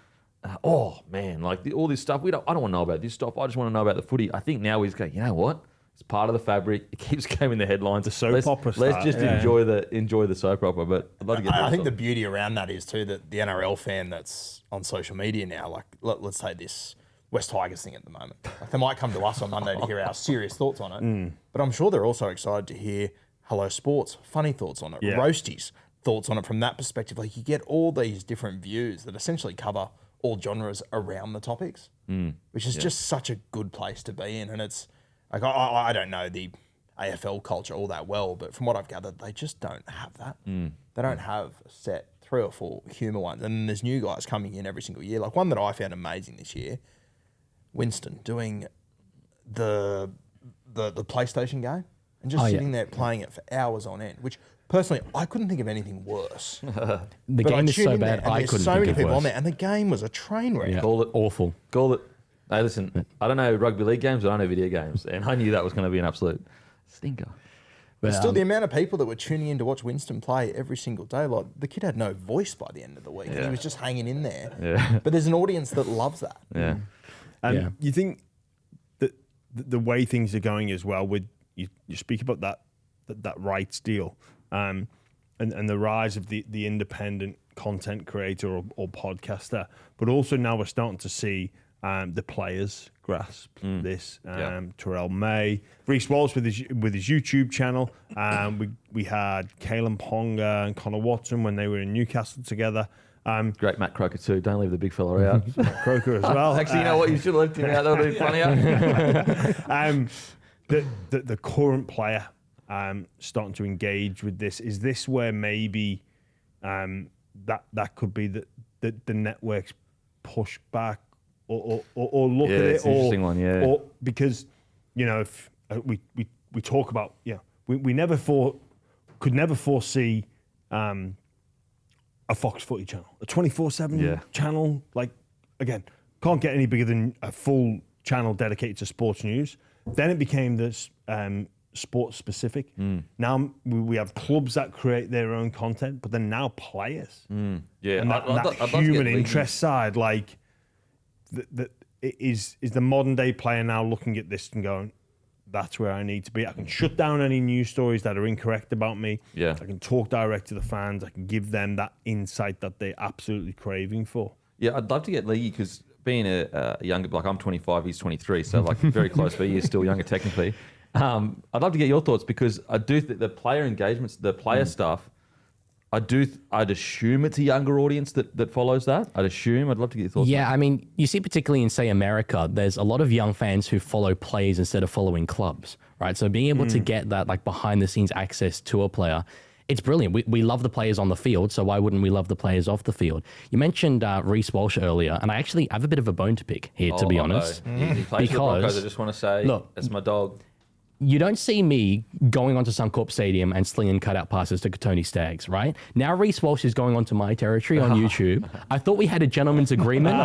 oh man, all this stuff. I don't want to know about this stuff. I just want to know about the footy. I think now we just go, you know what? It's part of the fabric. It keeps going in the headlines. The soap opera. Let's just enjoy the soap opera. But I'd love to get. I think the beauty around that is too that the NRL fan that's on social media now, let's say this West Tigers thing at the moment. They might come to us on Monday to hear our serious thoughts on it. But I'm sure they're also excited to hear Hello Sports, funny thoughts on it, Roasties, thoughts on it from that perspective. You get all these different views that essentially cover all genres around the topics, which is just such a good place to be in. And it's I don't know the AFL culture all that well, but from what I've gathered, they just don't have that. They don't have a set 3 or 4 humour ones. And then there's new guys coming in every single year. One that I found amazing this year, Winston doing the PlayStation game. And just sitting there playing it for hours on end, which personally I couldn't think of anything worse. The game is so bad, I couldn't so think many of people worse. on there, and the game was a train wreck. Yeah. Call it Awful. Call it. Hey, listen, I don't know rugby league games, but I know video games, and I knew that was going to be an absolute stinker. But still, the amount of people that were tuning in to watch Winston play every single day, the kid had no voice by the end of the week, and he was just hanging in there. Yeah. But there's an audience that loves that. Yeah. And you think that the way things are going as well, you speak about that rights deal, and the rise of the independent content creator or podcaster, but also now we're starting to see the players grasp this. Terrell May, Reece Wallace with his YouTube channel. We had Kalen Ponga and Connor Watson when they were in Newcastle together. Great Matt Croker too. Don't leave the big fella out. Croker as well. Actually, you know what? You should have left him out. That would have been funnier. The current player starting to engage with this. Is this where maybe that could be the networks push back or look at it? It's an interesting one, yeah. Or because if we talk about we could never foresee a Fox Footy channel, a 24/7 channel. Again, can't get any bigger than a full channel dedicated to sports news. Then it became this sports specific. Now we have clubs that create their own content, but then now players. Yeah, And that human interest side, is the modern day player now looking at this and going, that's where I need to be. I can shut down any news stories that are incorrect about me. Yeah. I can talk direct to the fans. I can give them that insight that they're absolutely craving for. Yeah, I'd love to get Leaguie because being a younger, I'm 25, he's 23, so very close, but he is still younger technically. I'd love to get your thoughts because I do think the player engagements, the player stuff, I'd assume it's a younger audience that follows that. I'd love to get your thoughts. Yeah, I mean, you see, particularly in, say, America, there's a lot of young fans who follow players instead of following clubs, right? So being able to get that like behind the scenes access to a player, it's brilliant. We love the players on the field, so why wouldn't we love the players off the field? You mentioned Reece Walsh earlier, and I actually have a bit of a bone to pick here, to be honest. He plays for the Broncos. I just want to say, look, that's my dog. You don't see me going onto Suncorp Stadium and slinging cutout passes to Tony Staggs, right? Now Reece Walsh is going onto my territory on YouTube. I thought we had a gentleman's agreement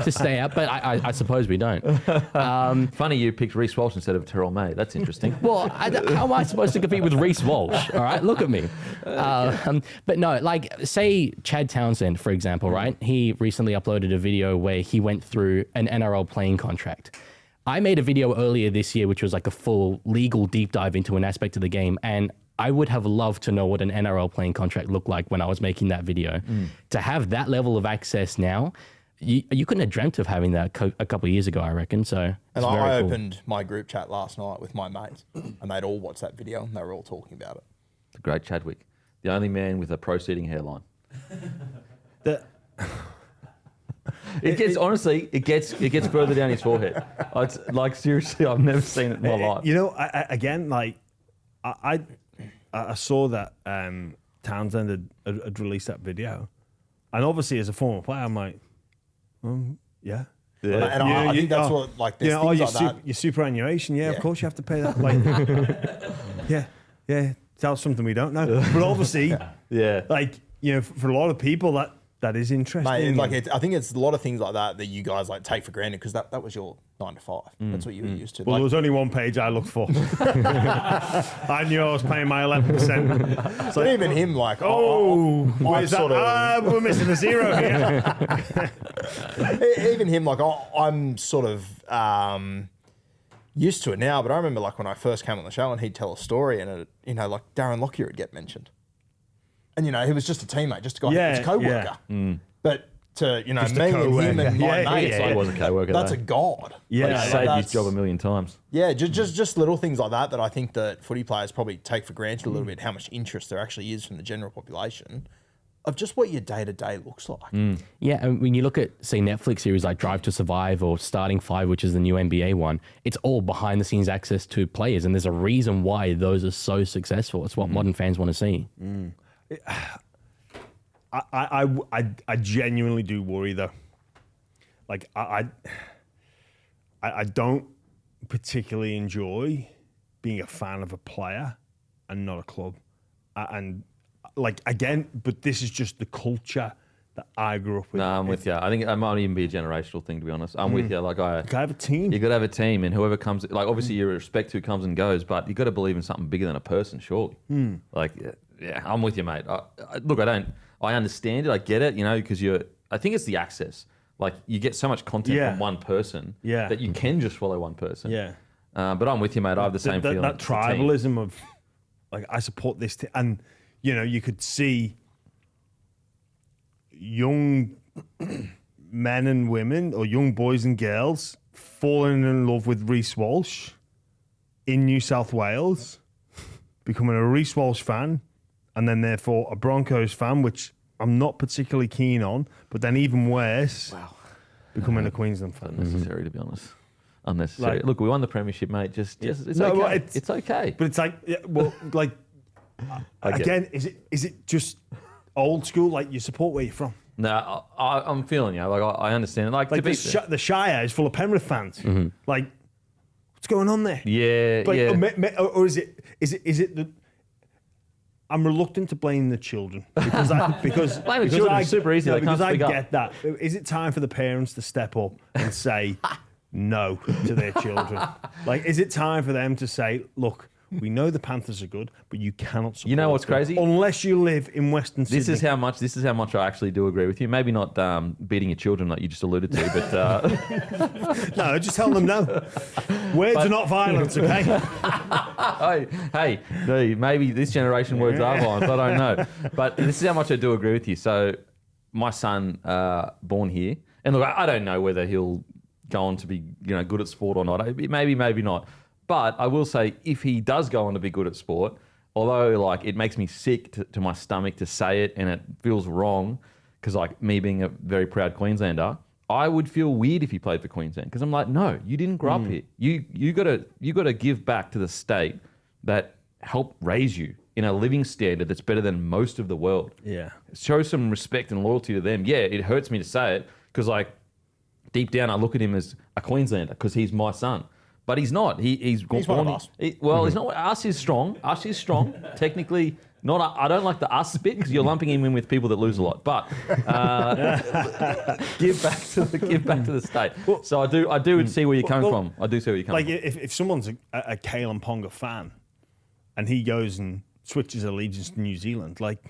to stay out, but I suppose we don't. Funny you picked Reece Walsh instead of Terrell May. That's interesting. Well, how am I supposed to compete with Reece Walsh? All right, look at me. But no, like say Chad Townsend, for example, right? He recently uploaded a video where he went through an NRL playing contract. I made a video earlier this year, which was like a full legal deep dive into an aspect of the game. And I would have loved to know what an NRL playing contract looked like when I was making that video. To have that level of access now, you couldn't have dreamt of having that a couple of years ago, I reckon. So and I opened my group chat last night with my mates and they'd all watched that video and they were all talking about it. The great Chadwick, the only man with a proceeding hairline. It gets further down his forehead. It's like seriously, I've never seen it in my life. You know, I saw that Townsend had released that video, and obviously as a former player, I'm like, yeah. And I think that's what like there's things like that. Your superannuation, yeah, of course you have to pay that. Like, yeah, that's something we don't know. But obviously, like for a lot of people that is interesting. Mate, like I think it's a lot of things like that you guys like take for granted because that was your 9 to 5. That's what you were used to. Well, there was only one page I looked for. I knew I was paying my 11%. So even him, like, where's that? We're missing a zero here. Even him, like, I'm sort of used to it now. But I remember, like, when I first came on the show and he'd tell a story, and like Darren Lockyer would get mentioned. And, he was just a teammate, just a guy, it's a co-worker. But to, me and him and my mates, he was a co-worker. That's a god. Yeah, like, saved his job a million times. Yeah, just little things like that I think that footy players probably take for granted a little bit, how much interest there actually is from the general population of just what your day-to-day looks like. Yeah, and when you look at, say, Netflix series like Drive to Survive or Starting Five, which is the new NBA one, it's all behind-the-scenes access to players, and there's a reason why those are so successful. It's what modern fans want to see. I genuinely do worry though. Like I don't particularly enjoy being a fan of a player and not a club. And like again, but this is just the culture that I grew up with. No, I'm with you. I think it might even be a generational thing, to be honest. I'm with you. Like you gotta have a team. You got to have a team, and whoever comes, like obviously you respect who comes and goes, but you got to believe in something bigger than a person, surely. Like, yeah, I'm with you, mate. I understand it. I get it, because I think it's the access. Like you get so much content from one person that you can just follow one person. Yeah. But I'm with you, mate. I have the same feeling. That tribalism of like, I support this and you could see young men and women or young boys and girls falling in love with Reece Walsh in New South Wales, becoming a Reece Walsh fan, and then therefore a Broncos fan, which I'm not particularly keen on, but then even worse, becoming a Queensland fan. Unnecessary, to be honest. Unnecessary. Like, look, we won the premiership, mate. It's okay. It's okay. But it's like, like again, is it just old school? Like you support where you're from? No, I'm feeling you. Like I understand it. Like the Shire is full of Penrith fans. Like, what's going on there? Yeah, like, or is it the? I'm reluctant to blame the children because blame the children is super easy. Because I get that. Is it time for the parents to step up and say no to their children? Like, is it time for them to say, look, we know the Panthers are good, but you cannot support. You know what's them crazy? Unless you live in Western Sydney. This is how much I actually do agree with you. Maybe not beating your children like you just alluded to, but no, just tell them no. Words are not violence, okay? hey, maybe this generation words are violence. I don't know, but this is how much I do agree with you. So, my son, born here, and look, I don't know whether he'll go on to be good at sport or not. Maybe not. But I will say, if he does go on to be good at sport, although like it makes me sick to my stomach to say it, and it feels wrong, because like me being a very proud Queenslander, I would feel weird if he played for Queensland, because I'm like, no, you didn't grow up here. You gotta give back to the state that helped raise you in a living standard that's better than most of the world. Yeah. Show some respect and loyalty to them. Yeah, it hurts me to say it, because like deep down I look at him as a Queenslander because he's my son. But he's not. He's one of us. He's not. Us is strong. Us is strong. Technically, not. I don't like the us bit because you're lumping him in with people that lose a lot. But give back to the state. So I do see where you're coming from. I do see where you're coming from. Like if someone's a Kalen Ponga fan, and he goes and switches allegiance to New Zealand, like.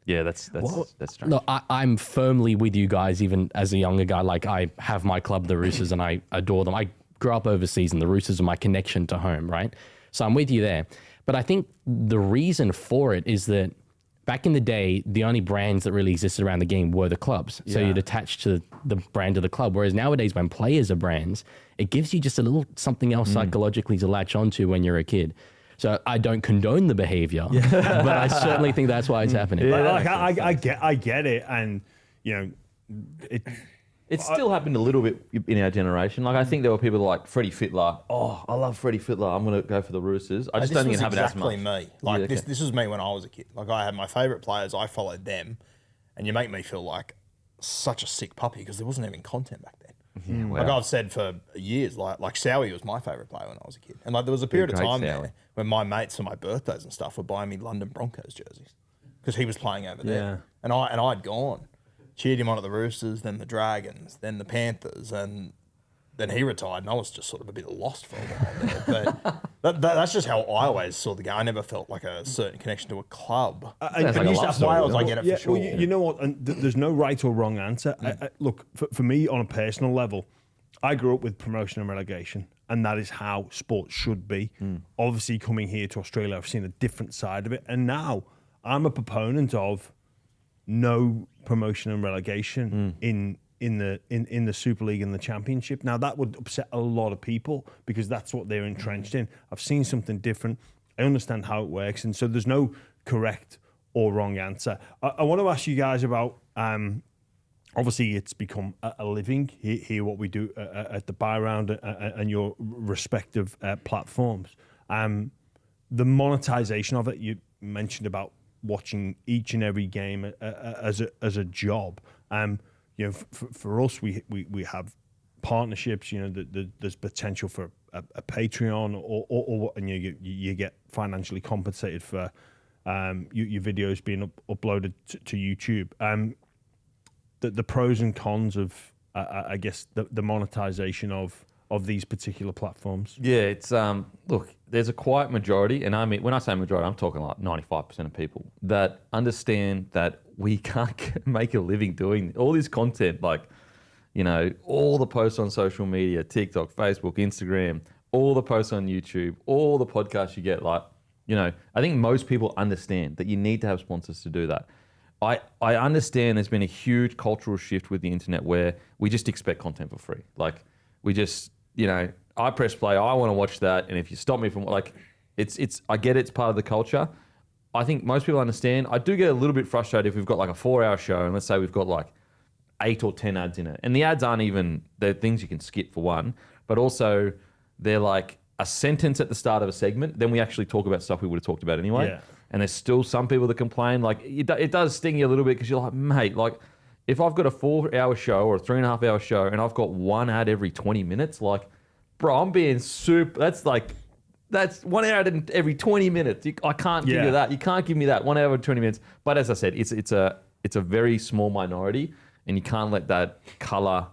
Yeah, that's strange. No, I'm firmly with you guys, even as a younger guy. Like, I have my club, the Roosters, and I adore them. I grew up overseas, and the Roosters are my connection to home, right? So I'm with you there. But I think the reason for it is that back in the day, the only brands that really existed around the game were the clubs. So you'd attach to the brand of the club. Whereas nowadays, when players are brands, it gives you just a little something else psychologically to latch onto when you're a kid. So I don't condone the behavior, but I certainly think that's why it's happening. Yeah, like I get it, and you know, It still happened a little bit in our generation. Like I think there were people like Freddie Fittler. Oh, I love Freddie Fittler. I'm going to go for the Roosters. I just don't think it happened exactly as much. me. Like this was me when I was a kid. Like I had my favourite players. I followed them, and you make me feel like such a sick puppy because there wasn't even content back then. Yeah, wow. Like I've said for years, like Sowie was my favourite player when I was a kid, and like there was a period of time there when my mates for my birthdays and stuff were buying me London Broncos jerseys because he was playing over there, and I'd gone, cheered him on at the Roosters, then the Dragons, then the Panthers, and then he retired, and I was just sort of a bit lost for a while there. But that's just how I always saw the game. I never felt like a certain connection to a club. And New South Wales, I get it for sure. Well, you know what? And there's no right or wrong answer. Look, for me, on a personal level, I grew up with promotion and relegation, and that is how sport should be. Obviously, coming here to Australia, I've seen a different side of it, and now I'm a proponent of no promotion and relegation in the Super League and the Championship. Now that would upset a lot of people because that's what they're entrenched in. I've seen something different. I understand how it works, and so there's no correct or wrong answer. I want to ask you guys about. Obviously, it's become a living here. What we do at the Buy Round and your respective platforms. The monetization of it. You mentioned about watching each and every game as a job. You know, for us, we have partnerships. You know, there's potential for a Patreon or and you get financially compensated for your videos being uploaded to YouTube. The pros and cons of I guess the monetization of these particular platforms. Yeah, it's look, there's a quiet majority, and I mean when I say majority, I'm talking like 95% of people that understand that we can't make a living doing all this content, like, you know, all the posts on social media, TikTok, Facebook, Instagram, all the posts on YouTube, all the podcasts you get, like, you know, I think most people understand that you need to have sponsors to do that. I understand there's been a huge cultural shift with the internet where we just expect content for free. Like we just, you know, I press play, I want to watch that, and if you stop me from like, it's I get it's part of the culture. I think most people understand. I do get a little bit frustrated if we've got like a 4-hour show and let's say we've got like 8 or 10 ads in it. And the ads aren't even, they're things you can skip for one, but also they're like a sentence at the start of a segment. Then we actually talk about stuff we would have talked about anyway. Yeah. And there's still some people that complain. Like it does sting you a little bit because you're like, mate, like if I've got a 4-hour show or a 3.5-hour show and I've got one ad every 20 minutes, like, bro, I'm being super, that's 1 hour every 20 minutes. I can't give you that. You can't give me that 1 hour every 20 minutes. But as I said, it's a very small minority, and you can't let that color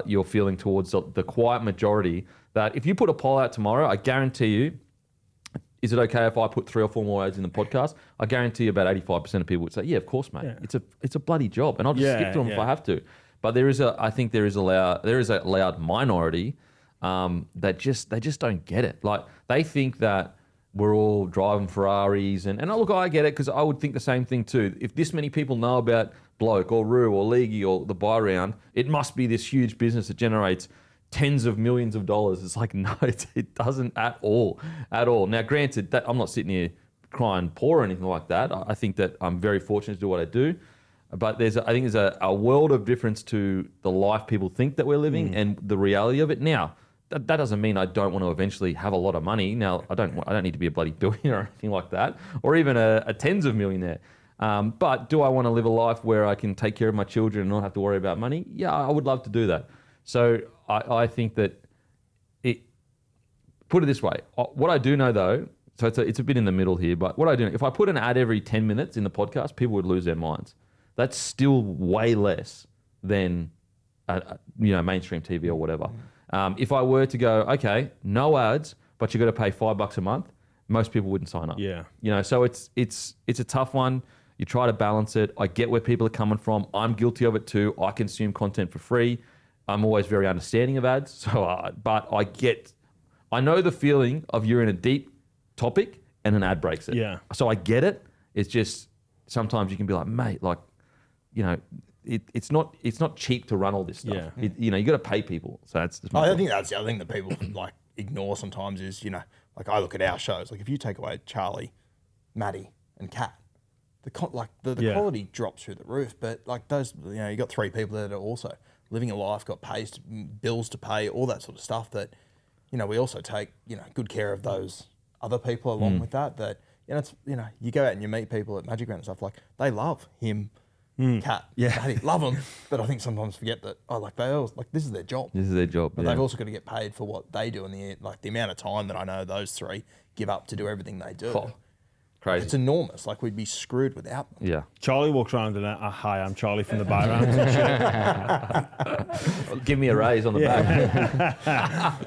your feeling towards the quiet majority. That if you put a poll out tomorrow, I guarantee you, is it okay if I put 3 or 4 more ads in the podcast? I guarantee you about 85% of people would say, yeah, of course, mate. Yeah. It's a bloody job, and I'll just skip to them if I have to. But I think there is a loud minority that they just don't get it. Like they think that we're all driving Ferraris, and look, I get it because I would think the same thing too. If this many people know about Bloke or Roo or Leaguie or the Buy Round, it must be this huge business that generates tens of millions of dollars. It's like, no, it doesn't at all. Now, granted, that I'm not sitting here crying poor or anything like that. I think that I'm very fortunate to do what I do. But I think there's a world of difference to the life people think that we're living and the reality of it. Now, that doesn't mean I don't want to eventually have a lot of money. Now, I don't need to be a bloody billionaire or anything like that, or even a tens of millionaire. But do I want to live a life where I can take care of my children and not have to worry about money? Yeah, I would love to do that. So I think that put it this way. What I do know though, so it's a bit in the middle here, but what I do know, if I put an ad every 10 minutes in the podcast, people would lose their minds. That's still way less than mainstream TV or whatever. If I were to go, okay, no ads, but you got to pay $5 a month, most people wouldn't sign up. Yeah. So it's a tough one. You try to balance it. I get where people are coming from. I'm guilty of it too. I consume content for free. I'm always very understanding of ads. So, but I know the feeling of you're in a deep topic and an ad breaks it. Yeah. So I get it. It's just sometimes you can be like, mate, like, it's not cheap to run all this stuff. Yeah. You got to pay people. So that's. I think that's the other thing that people like ignore sometimes is, like I look at our shows. Like if you take away Charlie, Maddie, and Kat, the quality drops through the roof. But like those, you got 3 people that are also living a life, got bills to pay, all that sort of stuff. That we also take good care of those other people along with that. That it's you go out and you meet people at Magic Round and stuff, like they love him. Cat, Maddie, love them, but I think sometimes forget that. This is their job. This is their job, but they've also got to get paid for what they do in the amount of time that I know those 3 give up to do everything they do. Oh, crazy! It's enormous. Like we'd be screwed without them. Yeah. Charlie walks around and hi, I'm Charlie from the bar round. Give me a raise on the back.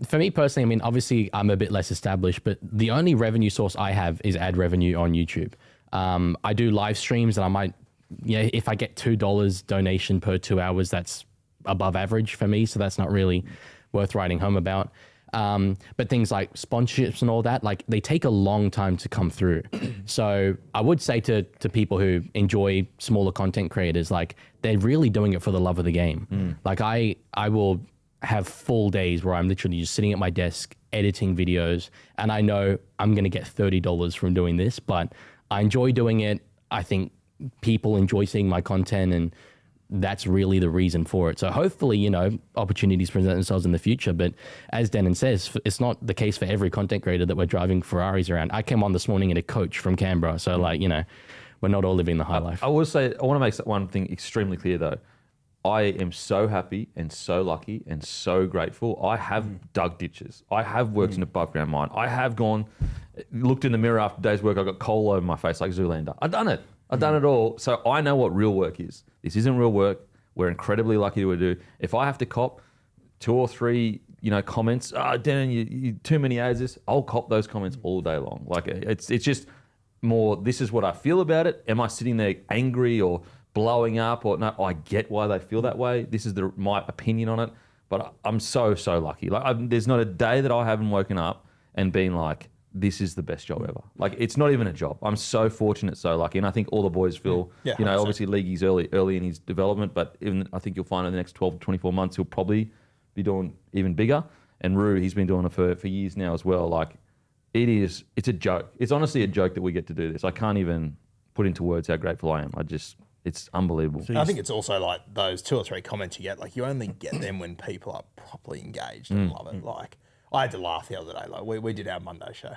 For me personally, I mean, obviously I'm a bit less established, but the only revenue source I have is ad revenue on YouTube. I do live streams and I might. If I get $2 donation per 2 hours, that's above average for me. So that's not really worth writing home about. But things like sponsorships and all that, like they take a long time to come through. So I would say to people who enjoy smaller content creators, like they're really doing it for the love of the game. Like I will have full days where I'm literally just sitting at my desk editing videos and I know I'm going to get $30 from doing this, but I enjoy doing it. I think people enjoy seeing my content and that's really the reason for it. So hopefully, opportunities present themselves in the future. But as Denan says, it's not the case for every content creator that we're driving Ferraris around. I came on this morning in a coach from Canberra. So we're not all living the high life. I will say, I want to make one thing extremely clear though. I am so happy and so lucky and so grateful. I have dug ditches. I have worked in above ground mine. I have looked in the mirror after a day's work. I got coal over my face like Zoolander. I've done it. I've done it all. So I know what real work is. This isn't real work. We're incredibly lucky to do. If I have to cop 2 or 3, comments, Denan, you too many ads, I'll cop those comments all day long. Like it's just more, this is what I feel about it. Am I sitting there angry or blowing up or no? I get why they feel that way. This is my opinion on it. But I'm so, so lucky. Like there's not a day that I haven't woken up and been like, this is the best job ever. Like it's not even a job. I'm so fortunate, so lucky, and I think all the boys feel. Yeah, obviously Leaguie's early in his development, but I think you'll find in the next 12 to 24 months he'll probably be doing even bigger. And Rue, he's been doing it for years now as well. Like it's a joke. It's honestly a joke that we get to do this. I can't even put into words how grateful I am. It's unbelievable. I think it's also like those 2 or 3 comments you get. Like you only get them when people are properly engaged and love it. Like. I had to laugh the other day. Like we did our Monday show.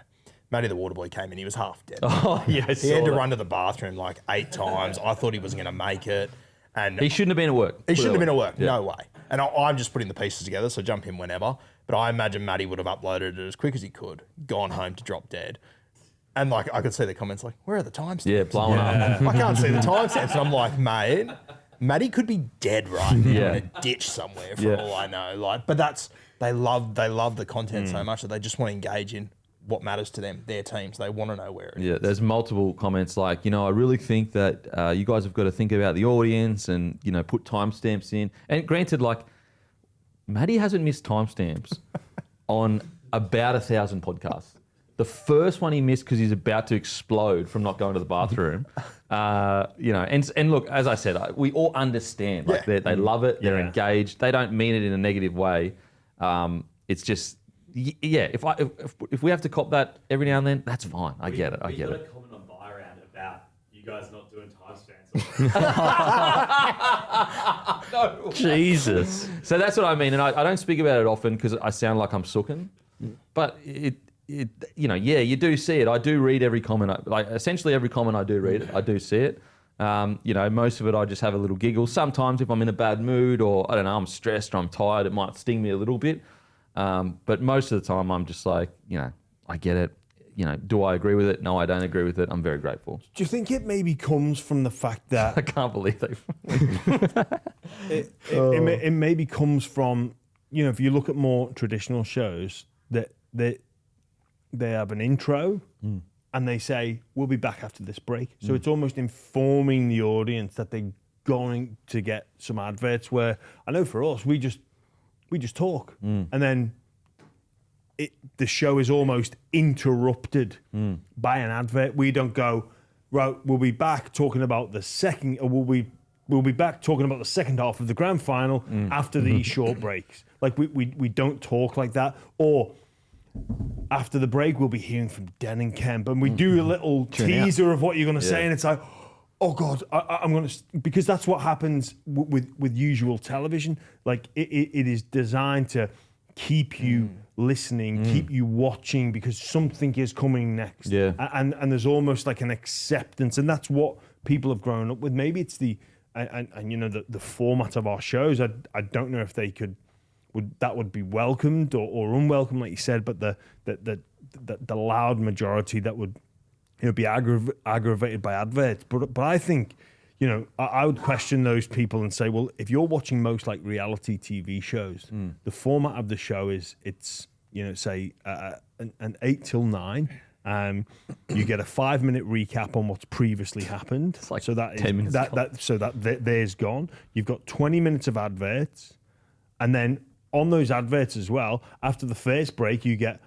Matty the water boy came in. He was half dead. Oh, yes. He had to run to the bathroom like 8 times. I thought he wasn't going to make it. And he shouldn't have been at work. He shouldn't have been at work. Yeah. No way. And I'm just putting the pieces together, so jump in whenever. But I imagine Matty would have uploaded it as quick as he could, gone home to drop dead. And like I could see the comments like, where are the timestamps? Yeah, blowing up. I can't see the timestamps. And I'm like, mate, Matty could be dead right now in a ditch somewhere for all I know. Like, but they love the content so much that they just want to engage in what matters to them, their teams. They want to know where it is. Yeah, there's multiple comments like, I really think that you guys have got to think about the audience and, put timestamps in. And granted, like, Matty hasn't missed timestamps on about 1,000 podcasts. The first one he missed because he's about to explode from not going to the bathroom. And look, as I said, we all understand. Like they love it. They're engaged. They don't mean it in a negative way. It's just, if we have to cop that every now and then, that's fine. I get it. A comment on Buy Around about you guys not doing time spans. No. Jesus. So that's what I mean, and I don't speak about it often because I sound like I'm sooking, but you do see it. I do read every comment. Essentially every comment I do read it. I do see it. Most of it I just have a little giggle. Sometimes if I'm in a bad mood or I don't know, I'm stressed or I'm tired, it might sting me a little bit. But most of the time I'm just like, I get it. Do I agree with it? No, I don't agree with it. I'm very grateful. Do you think it maybe comes from the fact that I can't believe they. it maybe comes from, if you look at more traditional shows that they have an intro and they say, we'll be back after this break. So it's almost informing the audience that they're going to get some adverts, where I know for us, we just talk and then the show is almost interrupted by an advert. We don't go, right, we'll be back talking about the second, or we'll be back talking about the second half of the grand final after these short breaks. Like we don't talk like that. Or after the break, we'll be hearing from Denan Kemp, and we do a little teaser of what you're going to say, and it's like, oh God, I'm going to, because that's what happens with usual television. Like it is designed to keep you listening, keep you watching, because something is coming next. Yeah. And there's almost like an acceptance, and that's what people have grown up with. Maybe it's the format of our shows. I don't know if they would be welcomed or unwelcome, like you said, but the loud majority that would be aggravated by adverts. But I think, I would question those people and say, well, if you're watching most like reality TV shows, the format of the show is say an 8 till 9. You get a 5-minute recap on what's previously happened. It's like so that 10 minutes there's gone. You've got 20 minutes of adverts, and then on those adverts as well, after the first break, you get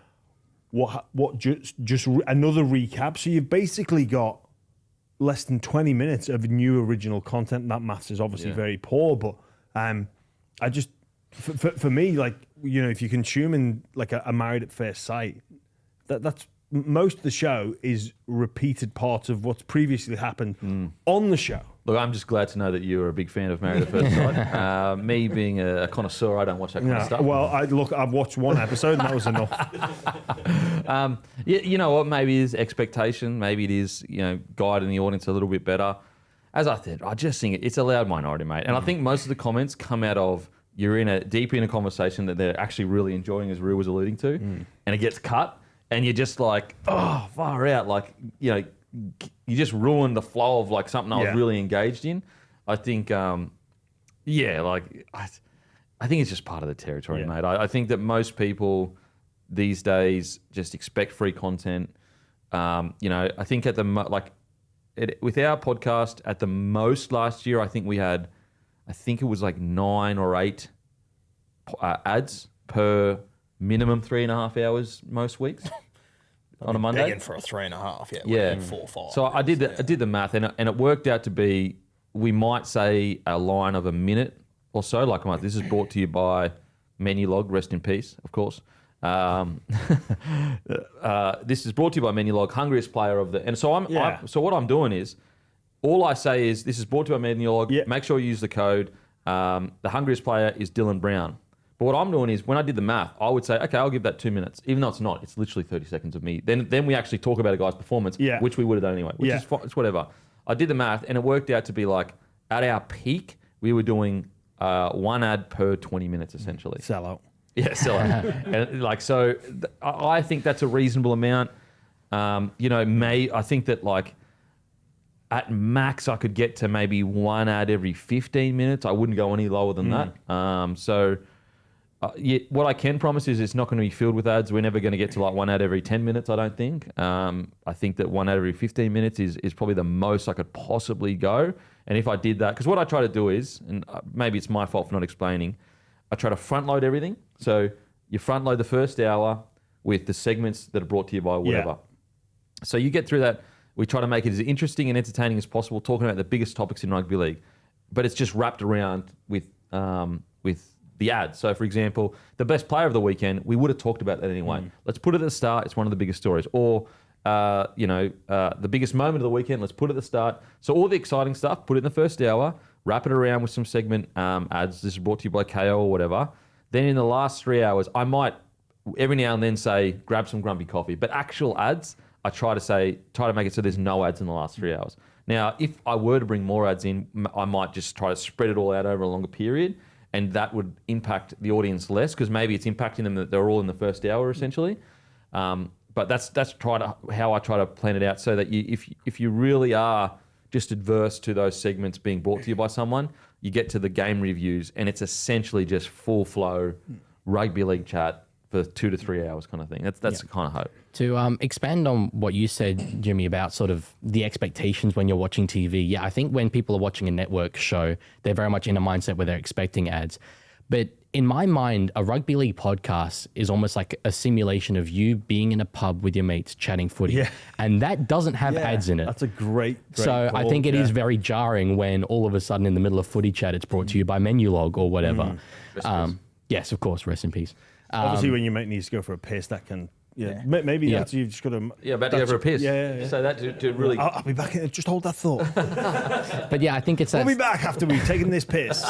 just another recap. So you've basically got less than 20 minutes of new original content. That maths is obviously very poor, but I just, for me, like, if you're consuming like a Married at First Sight, that's most of the show is repeated parts of what's previously happened on the show. Look, I'm just glad to know that you're a big fan of Married at First Sight. Me being a connoisseur, I don't watch that kind of stuff. Well, I've watched one episode and that was enough. You know what? Maybe it is expectation. Maybe it is, guiding the audience a little bit better. As I said, I just think it's a loud minority, mate. And I think most of the comments come out of you're deep in a conversation that they're actually really enjoying, as Rue was alluding to, and it gets cut, and you're just like, oh, far out. Like, you just ruined the flow of like something I was really engaged in. I think, I think it's just part of the territory, mate. I think that most people these days just expect free content. I think with our podcast, at the most last year, I think it was like 9 or 8 ads per minimum 3.5 hours most weeks on a Monday. Begging for a 3.5, yeah, 4 or 5. So I did the math, and it worked out to be, we might say a line of a minute or so. Like, this is brought to you by Menulog, rest in peace, of course. This is brought to you by Menulog, hungriest player of the. And so so what I'm doing is, all I say is, this is brought to you by Menulog. Yeah. Make sure you use the code. The hungriest player is Dylan Brown. But what I'm doing is, when I did the math, I would say, okay, I'll give that 2 minutes, even though it's not. It's literally 30 seconds of me. Then we actually talk about a guy's performance, which we would have done anyway. Which is it's whatever. I did the math, and it worked out to be like, at our peak, we were doing one ad per 20 minutes essentially. Sell out. Yeah, sell out. And I think that's a reasonable amount. I think that like at max I could get to maybe one ad every 15 minutes. I wouldn't go any lower than that. What I can promise is it's not going to be filled with ads. We're never going to get to like one ad every 10 minutes, I don't think. I think that one ad every 15 minutes is probably the most I could possibly go. And if I did that, because what I try to do is, and maybe it's my fault for not explaining, I try to front load everything. So you front load the first hour with the segments that are brought to you by whatever. Yeah. So you get through that. We try to make it as interesting and entertaining as possible, talking about the biggest topics in rugby league. But it's just wrapped around with the ads. So, for example, the best player of the weekend, we would have talked about that anyway. Let's put it at the start. It's one of the biggest stories. Or, the biggest moment of the weekend, let's put it at the start. So all the exciting stuff, put it in the first hour, wrap it around with some segment ads. This is brought to you by KO or whatever. Then in the last 3 hours, I might every now and then say, grab some grumpy coffee. But actual ads, I try to make it so there's no ads in the last 3 hours. Now, if I were to bring more ads in, I might just try to spread it all out over a longer period, and that would impact the audience less because maybe it's impacting them that they're all in the first hour essentially. But that's how I try to plan it out so that if you really are just adverse to those segments being brought to you by someone, you get to the game reviews and it's essentially just full flow rugby league chat for 2 to 3 hours kind of thing. That's the kind of hope. To expand on what you said, Jimmy, about sort of the expectations when you're watching TV. Yeah, I think when people are watching a network show, they're very much in a mindset where they're expecting ads. But in my mind, a rugby league podcast is almost like a simulation of you being in a pub with your mates chatting footy. Yeah. And that doesn't have ads in it. That's a great So I think it is very jarring when all of a sudden in the middle of footy chat, it's brought to you by Menulog or whatever. Yes, of course, rest in peace. Obviously, when your mate needs to go for a piss, that can... Yeah, maybe that's you've just got to... Yeah, about to go for a piss. Yeah. So that to really... I'll be back. Just hold that thought. But yeah, I think it's... We'll be back after we've taken this piss.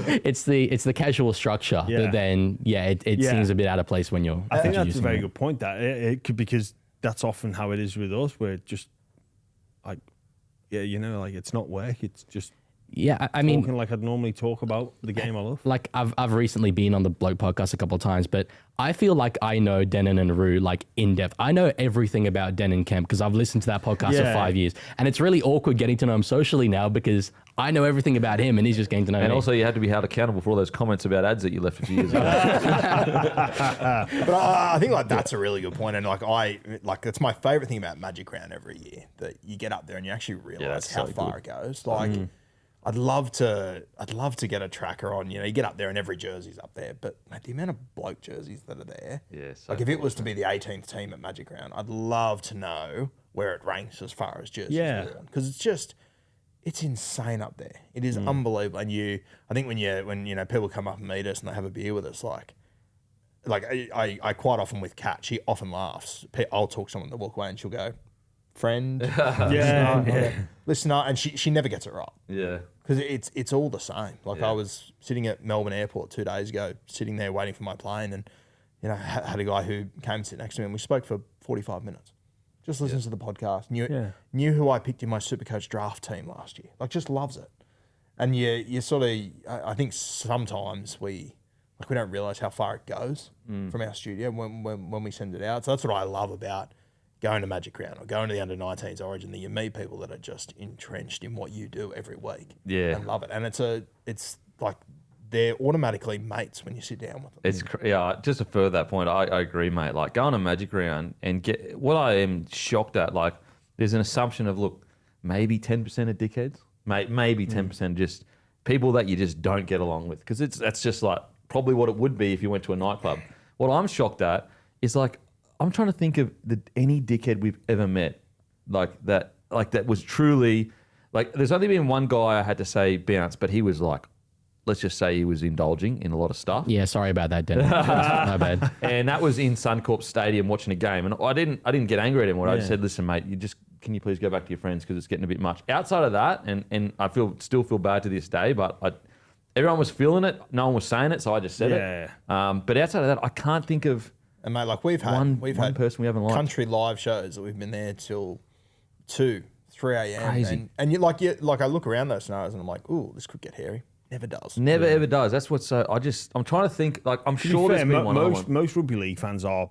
It's the casual structure, but then, it seems a bit out of place when you're... I think that's a very good point, that. It could, because that's often how it is with us, where just, like, it's not work, it's just... Yeah, I mean, talking like I'd normally talk about the game I love. Like I've recently been on the Bloke podcast a couple of times, but I feel like I know Denan and Roo like in depth. I know everything about Denan Kemp because I've listened to that podcast for 5 years, and it's really awkward getting to know him socially now because I know everything about him and he's just getting to know me. And also, you had to be held accountable for all those comments about ads that you left a few years ago. But I think like that's a really good point, and it's my favorite thing about Magic Round every year, that you get up there and you actually realize how far it goes. Like. I'd love to get a tracker on. You get up there and every jersey's up there, but mate, the amount of bloke jerseys that are there. Yeah. Like if it was to be the 18th team at Magic Round, I'd love to know where it ranks as far as jerseys worn, because it's insane up there. It is unbelievable. And I think when people come up and meet us and they have a beer with us, like I quite often with Kat, she often laughs. I'll talk to someone, they'll walk away and she'll go, friend, listener, and she never gets it right. Yeah. Because it's all the same. Like I was sitting at Melbourne Airport 2 days ago, sitting there waiting for my plane, and had a guy who came and sit next to me, and we spoke for 45 minutes. Just listens to the podcast. Knew who I picked in my Supercoach draft team last year. Like just loves it. And you sort of, I think sometimes we don't realise how far it goes from our studio when we send it out. So that's what I love about going to Magic Round or going to the under-19s Origin, that you meet people that are just entrenched in what you do every week. Yeah. And love it. And it's like they're automatically mates when you sit down with them. Just to further that point, I agree, mate. Like going to Magic Round and get what I am shocked at, like there's an assumption of, look, maybe 10% of dickheads, maybe 10% just people that you just don't get along with, because that's just like probably what it would be if you went to a nightclub. What I'm shocked at is like, I'm trying to think of any dickhead we've ever met, that was truly, like, there's only been one guy I had to say bounce, but he was like, let's just say he was indulging in a lot of stuff. Yeah, sorry about that, Denan. My bad. And that was in Suncorp Stadium watching a game, and I didn't get angry at him. I just said, listen, mate, can you please go back to your friends because it's getting a bit much. Outside of that, and I still feel bad to this day, but everyone was feeling it, no one was saying it, so I just said it. But outside of that, I can't think of. And mate, like we've had one person we haven't liked. Country live shows that we've been there till 2, 3 a.m. Crazy. And I look around those scenarios and I'm like, ooh, this could get hairy. Never does. Never ever does. That's what's so. I'm trying to think. Like I'm sure there's been one. Most rugby league fans are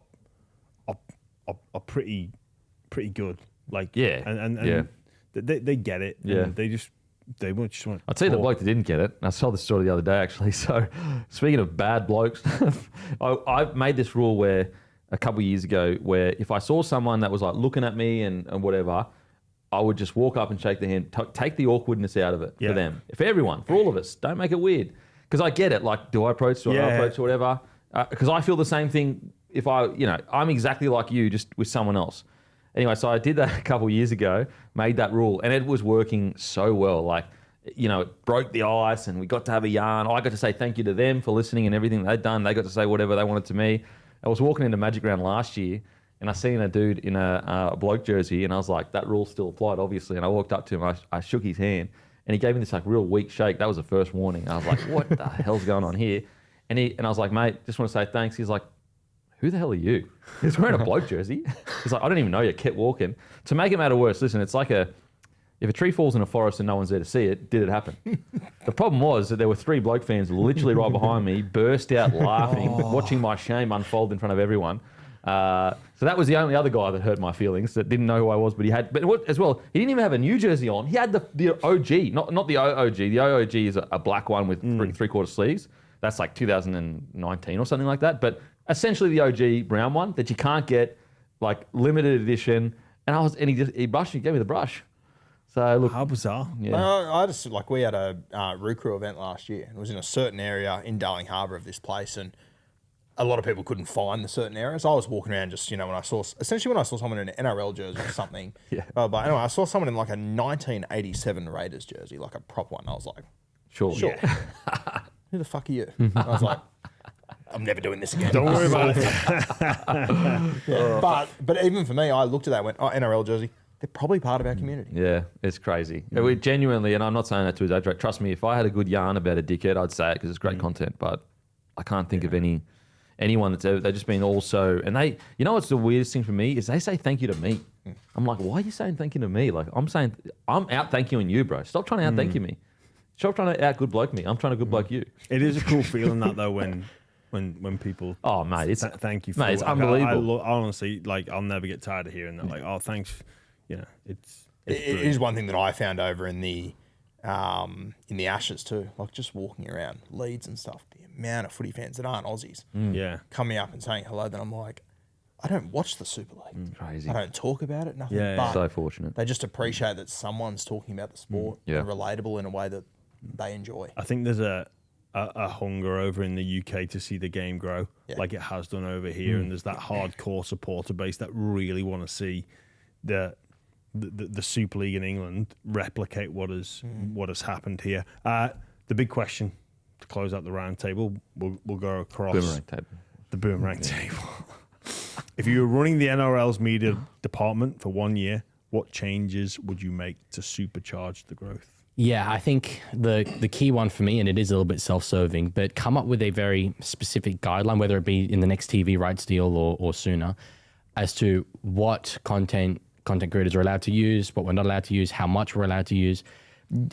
pretty good. Like and they get it. Yeah. And they just want. I'll tell you the bloke that didn't get it. I saw this story the other day, actually. So, speaking of bad blokes, I made this rule where a couple of years ago, where if I saw someone that was like looking at me and whatever, I would just walk up and shake their hand, take the awkwardness out of it for them, for everyone, for all of us. Don't make it weird, because I get it. Like, do I approach? Do I not approach or whatever? Because I feel the same thing. If I'm exactly like you, just with someone else. Anyway, so I did that a couple of years ago, made that rule, and it was working so well. Like, you know, it broke the ice and we got to have a yarn. I got to say thank you to them for listening and everything they'd done. They got to say whatever they wanted to me. I was walking into Magic Round last year and I seen a dude in a bloke jersey and I was like, that rule still applied, obviously. And I walked up to him, I shook his hand and he gave me this like real weak shake. That was the first warning. I was like, what the hell's going on here? And I was like, mate, just want to say thanks. He's like, who the hell are you? He's wearing a bloke jersey. He's like, I don't even know you. Kept walking. To make it matter worse, listen, it's like if a tree falls in a forest and no one's there to see it, did it happen? The problem was that there were 3 bloke fans literally right behind me, burst out laughing, watching my shame unfold in front of everyone. So that was the only other guy that hurt my feelings, that didn't know who I was, but as well, he didn't even have a new jersey on. He had the OG, not the OOG. The OOG is a black one with 3/4 sleeves. That's like 2019 or something like that. But essentially the OG brown one that you can't get, like limited edition. And he brushed me, gave me the brush. So look, How bizarre. yeah, I just like we had a Roo Crew event last year. It was in a certain area in Darling Harbour of this place, and a lot of people couldn't find the certain areas. I was walking around just, when I saw someone in an NRL jersey or something. Yeah. But anyway, I saw someone in like a 1987 Raiders jersey, like a proper one. I was like, sure. Yeah. Who the fuck are you? And I was like, I'm never doing this again. Don't worry about it. Yeah. But even for me, I looked at that and went, oh, NRL jersey. They're probably part of our community. Yeah, it's crazy. We genuinely, and I'm not saying that to exaggerate, trust me, if I had a good yarn about a dickhead, I'd say it because it's great content, but I can't think of anyone that's ever, they've just been all so, and what's the weirdest thing for me is they say thank you to me. I'm like, why are you saying thank you to me? Like, I'm out thank youing you, bro. Stop trying to out thank you me. Stop trying to out good bloke me. I'm trying to good bloke you. It is a cool feeling that though when people Oh, mate, it's thank you for mate, it's it. unbelievable. I honestly, like, I'll never get tired of hearing that. Like, oh, thanks. Yeah, it's It is one thing that I found over in the Ashes too, like just walking around Leeds and stuff, the amount of footy fans that aren't Aussies yeah. coming up and saying hello, then I'm like, I don't watch the Super League. Crazy. I don't talk about it, nothing, Yeah, but So fortunate. they just appreciate that someone's talking about the sport Yeah. and relatable in a way that they enjoy. I think there's a hunger over in the UK to see the game grow, like it has done over here, and there's that hardcore supporter base that really want to see the Super League in England replicate what has happened here. The big question to close out the round table, we'll go across Boomerang table. the boomerang table. If you were running the NRL's media department for 1 year, what changes would you make to supercharge the growth? Yeah, I think the key one for me, and it is a little bit self-serving, but come up with a very specific guideline, whether it be in the next TV rights deal or sooner, as to what content creators are allowed to use, what we're not allowed to use, how much we're allowed to use.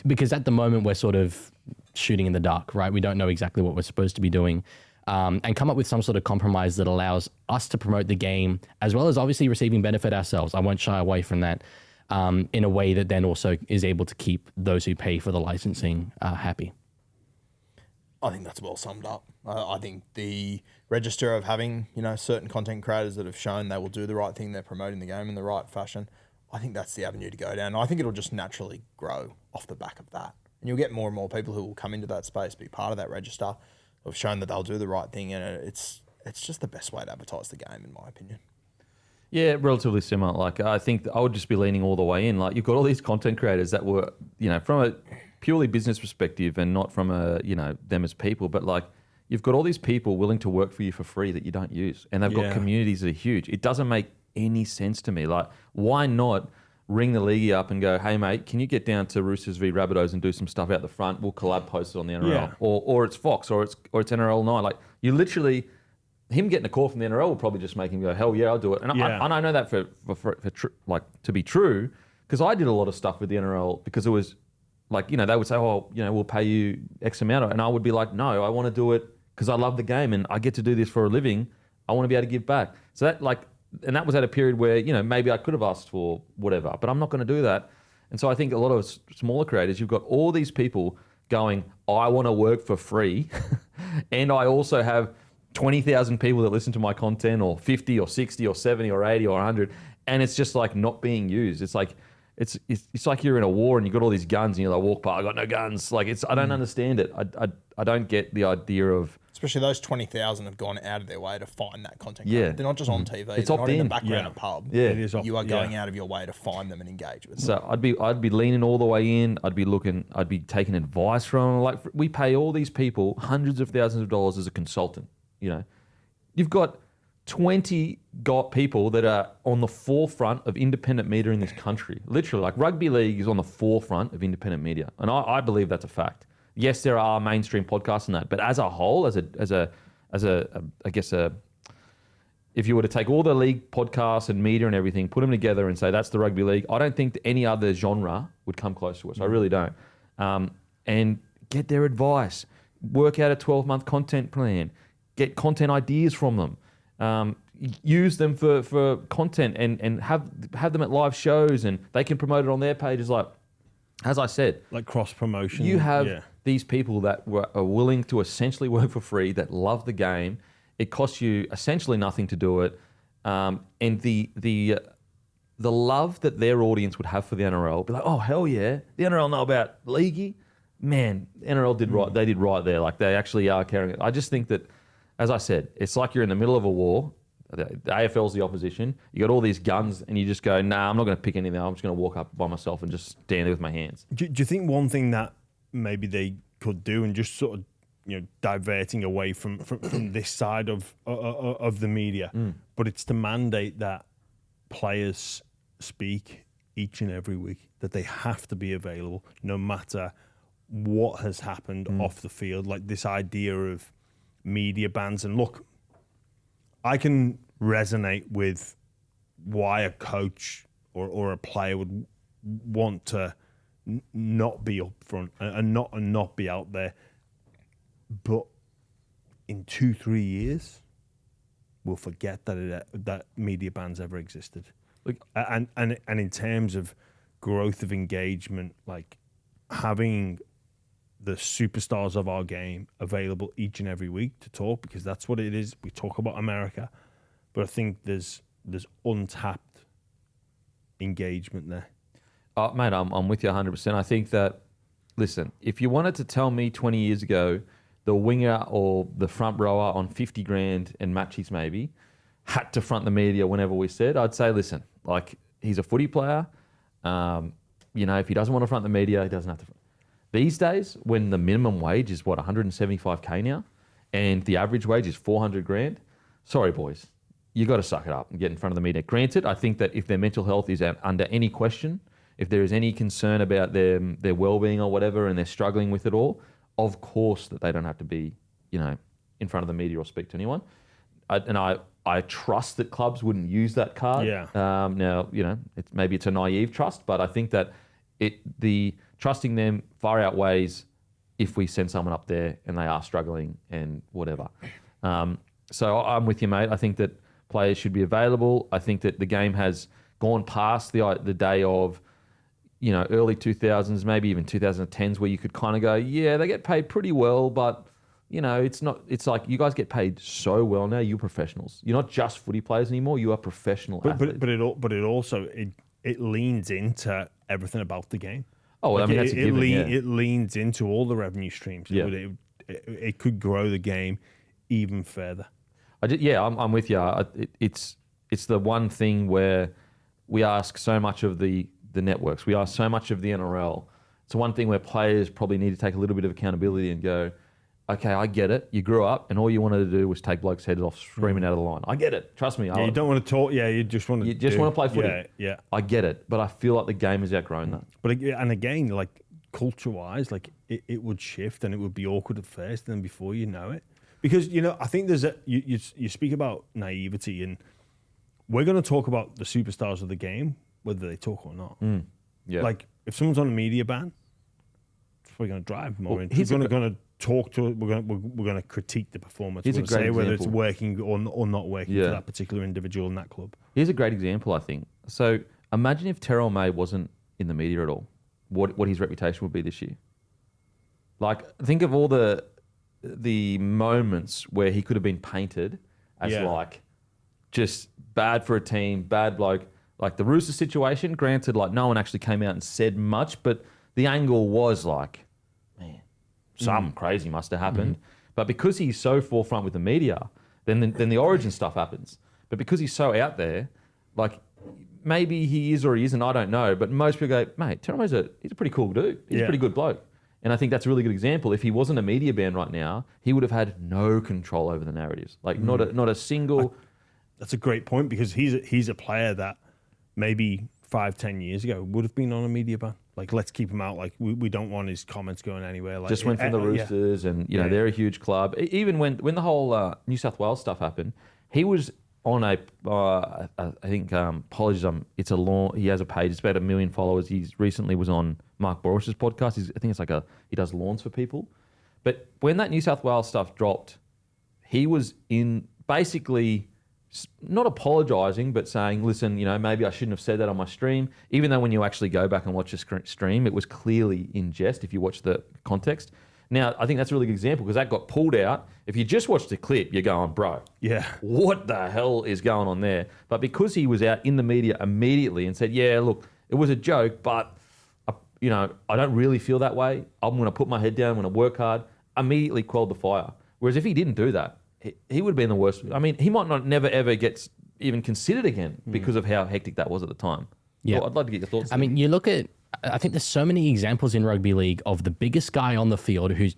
Because at the moment, we're sort of shooting in the dark, right? We don't know exactly what we're supposed to be doing. And come up with some sort of compromise that allows us to promote the game, as well as obviously receiving benefit ourselves. I won't shy away from that, in a way that then also is able to keep those who pay for the licensing happy. I think that's well summed up. I think the register of having, certain content creators that have shown they will do the right thing, they're promoting the game in the right fashion, I think that's the avenue to go down. I think it'll just naturally grow off the back of that. And you'll get more and more people who will come into that space, be part of that register, who have shown that they'll do the right thing, and it's just the best way to advertise the game, in my opinion. Yeah, relatively similar. Like, I think I would just be leaning all the way in. Like, you've got all these content creators that were, from a purely business perspective and not from a, them as people, but like, you've got all these people willing to work for you for free that you don't use, and they've got communities that are huge. It doesn't make any sense to me. Like, why not ring the Leaguie up and go, hey, mate, can you get down to Roosters v Rabbitohs and do some stuff out the front? We'll collab post it on the NRL. Yeah. Or it's Fox, or it's NRL 9. Like, you literally... Him getting a call from the NRL will probably just make him go, hell yeah, I'll do it. And I know that for to be true, because I did a lot of stuff with the NRL because it was like, they would say, we'll pay you X amount. And I would be like, no, I want to do it because I love the game and I get to do this for a living. I want to be able to give back. So and that was at a period where, maybe I could have asked for whatever, but I'm not going to do that. And so I think a lot of smaller creators, you've got all these people going, I want to work for free. And I also have 20,000 people that listen to my content, or 50 or 60 or 70 or 80 or 100, and it's just like not being used. It's like it's like you're in a war and you've got all these guns and you're like, walk by, I got no guns. Like, I don't understand it. I don't get the idea of... It's Especially those 20,000 have gone out of their way to find that content. Yeah. They're not just on TV. It's they're not in the opt-in. background Yeah. of pub. Yeah. It is You are going out of your way to find them and engage with them. So I'd be leaning all the way in. I'd be taking advice from them. Like we pay all these people hundreds of thousands of dollars as a consultant. You know, you've got 20 people that are on the forefront of independent media in this country. Literally, like rugby league is on the forefront of independent media, and I believe that's a fact. Yes, there are mainstream podcasts and that, but as a whole, I guess if you were to take all the league podcasts and media and everything, put them together and say that's the rugby league, I don't think that any other genre would come close to us. I really don't. And get their advice, work out a 12-month content plan, get content ideas from them, use them for content and have them at live shows, and they can promote it on their pages. Like, as I said, Like cross promotion. you have these people that are willing to essentially work for free, that love the game. It costs you essentially nothing to do it, and the love that their audience would have for the NRL, be like, oh hell yeah, the NRL know about Leaguie, man. The NRL did right. They did right there. Like they actually are carrying it. I just think that, as I said, it's like you're in the middle of a war. The AFL's the opposition. You got all these guns, and you just go, nah, I'm not going to pick anything. I'm just going to walk up by myself and just stand there with my hands. Do you think one thing that maybe they could do, and just sort of, diverting away from this side of the media, but it's to mandate that players speak each and every week, that they have to be available no matter what has happened off the field, like this idea of media bans. And look, I can resonate with why a coach or a player would want to not be up front and not be out there. But in 2-3 years, we'll forget that media bans ever existed. Like, and in terms of growth of engagement, like having the superstars of our game available each and every week to talk, because that's what it is. We talk about America, but I think there's untapped engagement there. Mate, I'm with you 100%. I think that, listen, if you wanted to tell me 20 years ago the winger or the front rower on 50 grand and matches maybe had to front the media whenever we said, I'd say, listen, like, he's a footy player. If he doesn't want to front the media, he doesn't have to. These days, when the minimum wage is 175K now, and the average wage is 400 grand, sorry boys, you got to suck it up and get in front of the media. Granted, I think that if their mental health is under any question, if there is any concern about their well-being or whatever, and they're struggling with it all, of course that they don't have to be, in front of the media or speak to anyone. I trust that clubs wouldn't use that card. Yeah. Now, maybe it's a naive trust, but I think that the trusting them far outweighs if we send someone up there and they are struggling and whatever. So I'm with you, mate. I think that players should be available. I think that the game has gone past the day of, early 2000s, maybe even 2010s, where you could kind of go, yeah, they get paid pretty well, but it's not. It's like you guys get paid so well now. You're professionals. You're not just footy players anymore. You are professional athletes. But it also leans into everything about the game. Oh, Like I mean, that's a given, yeah. It leans into all the revenue streams. Yeah. It could grow the game even further. I'm with you. It's the one thing where we ask so much of the networks. We ask so much of the NRL. It's one thing where players probably need to take a little bit of accountability and go, okay, I get it. You grew up and all you wanted to do was take blokes' heads off screaming out of the line. I get it. Trust me. Yeah, you don't want to talk. Yeah, you just want to play footy. Yeah. I get it. But I feel like the game has outgrown that. But again, like culture-wise, like it would shift and it would be awkward at first, and then before you know it, because I think there's you speak about naivety, and we're going to talk about the superstars of the game, whether they talk or not. Yeah. Like if someone's on a media ban, we're going to drive more into. here's We're going to talk to it. We're going to critique the performance. We're going to say whether it's working or not working for that particular individual in that club. Here's a great example, I think. So imagine if Terrell May wasn't in the media at all. What his reputation would be this year. Like, think of all the moments where he could have been painted as like just bad for a team, bad bloke. Like the Rooster situation, granted, like no one actually came out and said much, but the angle was like, man, something crazy must have happened. But because he's so forefront with the media, then the origin stuff happens. But because he's so out there, like maybe he is or he isn't, I don't know. But most people go, mate, he's a pretty cool dude. He's a pretty good bloke. And I think that's a really good example. If he wasn't a media ban right now, he would have had no control over the narratives. Like not a single. That's a great point because he's a player that maybe 5-10 years ago would have been on a media ban. Like, let's keep him out. Like, we don't want his comments going anywhere. Like, just went from the Roosters, and they're a huge club. Even when the whole New South Wales stuff happened, he was on I think apologies, it's a law. He has a page. It's about 1 million followers. He recently was on Mark Borish's podcast. I think it's like he does lawns for people. But when that New South Wales stuff dropped, he was in basically not apologising, but saying, listen, maybe I shouldn't have said that on my stream. Even though when you actually go back and watch the stream, it was clearly in jest if you watch the context. Now, I think that's a really good example because that got pulled out. If you just watch the clip, you're going, bro, what the hell is going on there? But because he was out in the media immediately and said, yeah, look, it was a joke, but I don't really feel that way. I'm going to put my head down, I'm going to work hard, immediately quelled the fire. Whereas if he didn't do that, he would have been the worst. I mean, he might not never, ever get even considered again because of how hectic that was at the time. Yeah. Well, I'd like to get your thoughts. I mean, you look at, I think there's so many examples in rugby league of the biggest guy on the field who's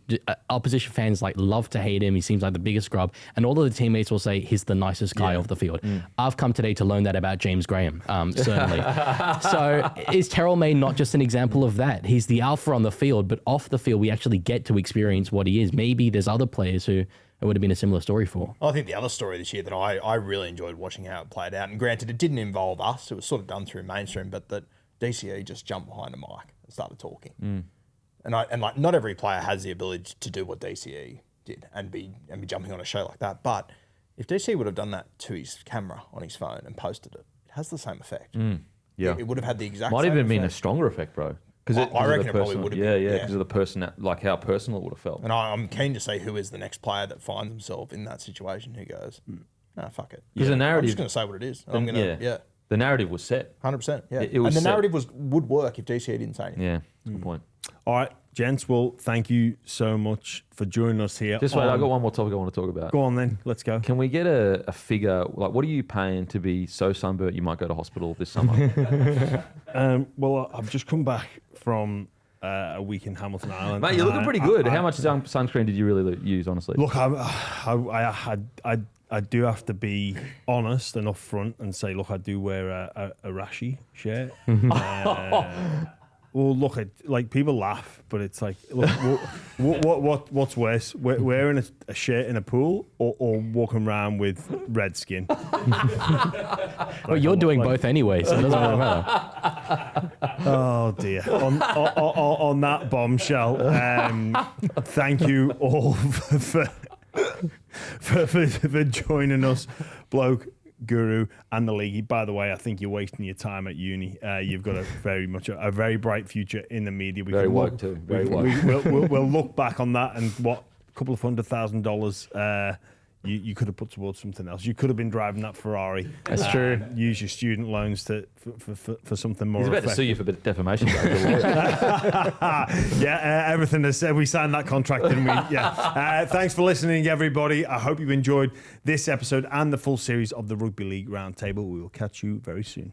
opposition fans like love to hate him. He seems like the biggest grub. And all of the teammates will say he's the nicest guy off the field. I've come today to learn that about James Graham, certainly. So is Terrell May not just an example of that? He's the alpha on the field, but off the field, we actually get to experience what he is. Maybe there's other players who it would have been a similar story for. I think the other story this year that I really enjoyed watching how it played out, and granted, it didn't involve us. It was sort of done through mainstream, but that DCE just jumped behind a mic and started talking. And like not every player has the ability to do what DCE did and be jumping on a show like that. But if DCE would have done that to his camera on his phone and posted it, it has the same effect. Yeah, it would have had the exact. Might same even been a effect. stronger effect, bro. Because I reckon it probably would have been. Yeah, because of the person, like how personal it would have felt. And I'm keen to see who is the next player that finds himself in that situation who goes, no, fuck it. Because the narrative, I'm just going to say what it is. I'm going to, the narrative was set. 100%. Yeah. It was and the set. narrative would work if DCA didn't say anything. Yeah, good point. All right, gents. Well, thank you so much for joining us here. Just wait, I've got one more topic I want to talk about. Go on then. Let's go. Can we get a figure? Like, what are you paying to be so sunburnt you might go to hospital this summer? Well, I've just come back from a week in Hamilton Island. Mate, you're looking pretty good. How much sunscreen did you really use, honestly? Look, I do have to be honest and upfront and say, look, I do wear a Rashi shirt. Well, look, like people laugh, but it's like, look, what's worse, wearing a shirt in a pool or walking around with red skin? Well, you're doing both anyway, so it doesn't really matter. Oh dear. On that bombshell, thank you all for joining us, Bloke, Guru, and the Leaguie. By the way, I think you're wasting your time at uni. You've got a very bright future in the media. Very woke too. Very woke. We'll look back on that and what a couple of $100,000 you could have put towards something else. You could have been driving that Ferrari. That's true. Use your student loans for something more. He's about to sue you for defamation. Yeah, everything is said. We signed that contract, didn't we? Yeah. Thanks for listening, everybody. I hope you enjoyed this episode and the full series of the Rugby League Roundtable. We will catch you very soon.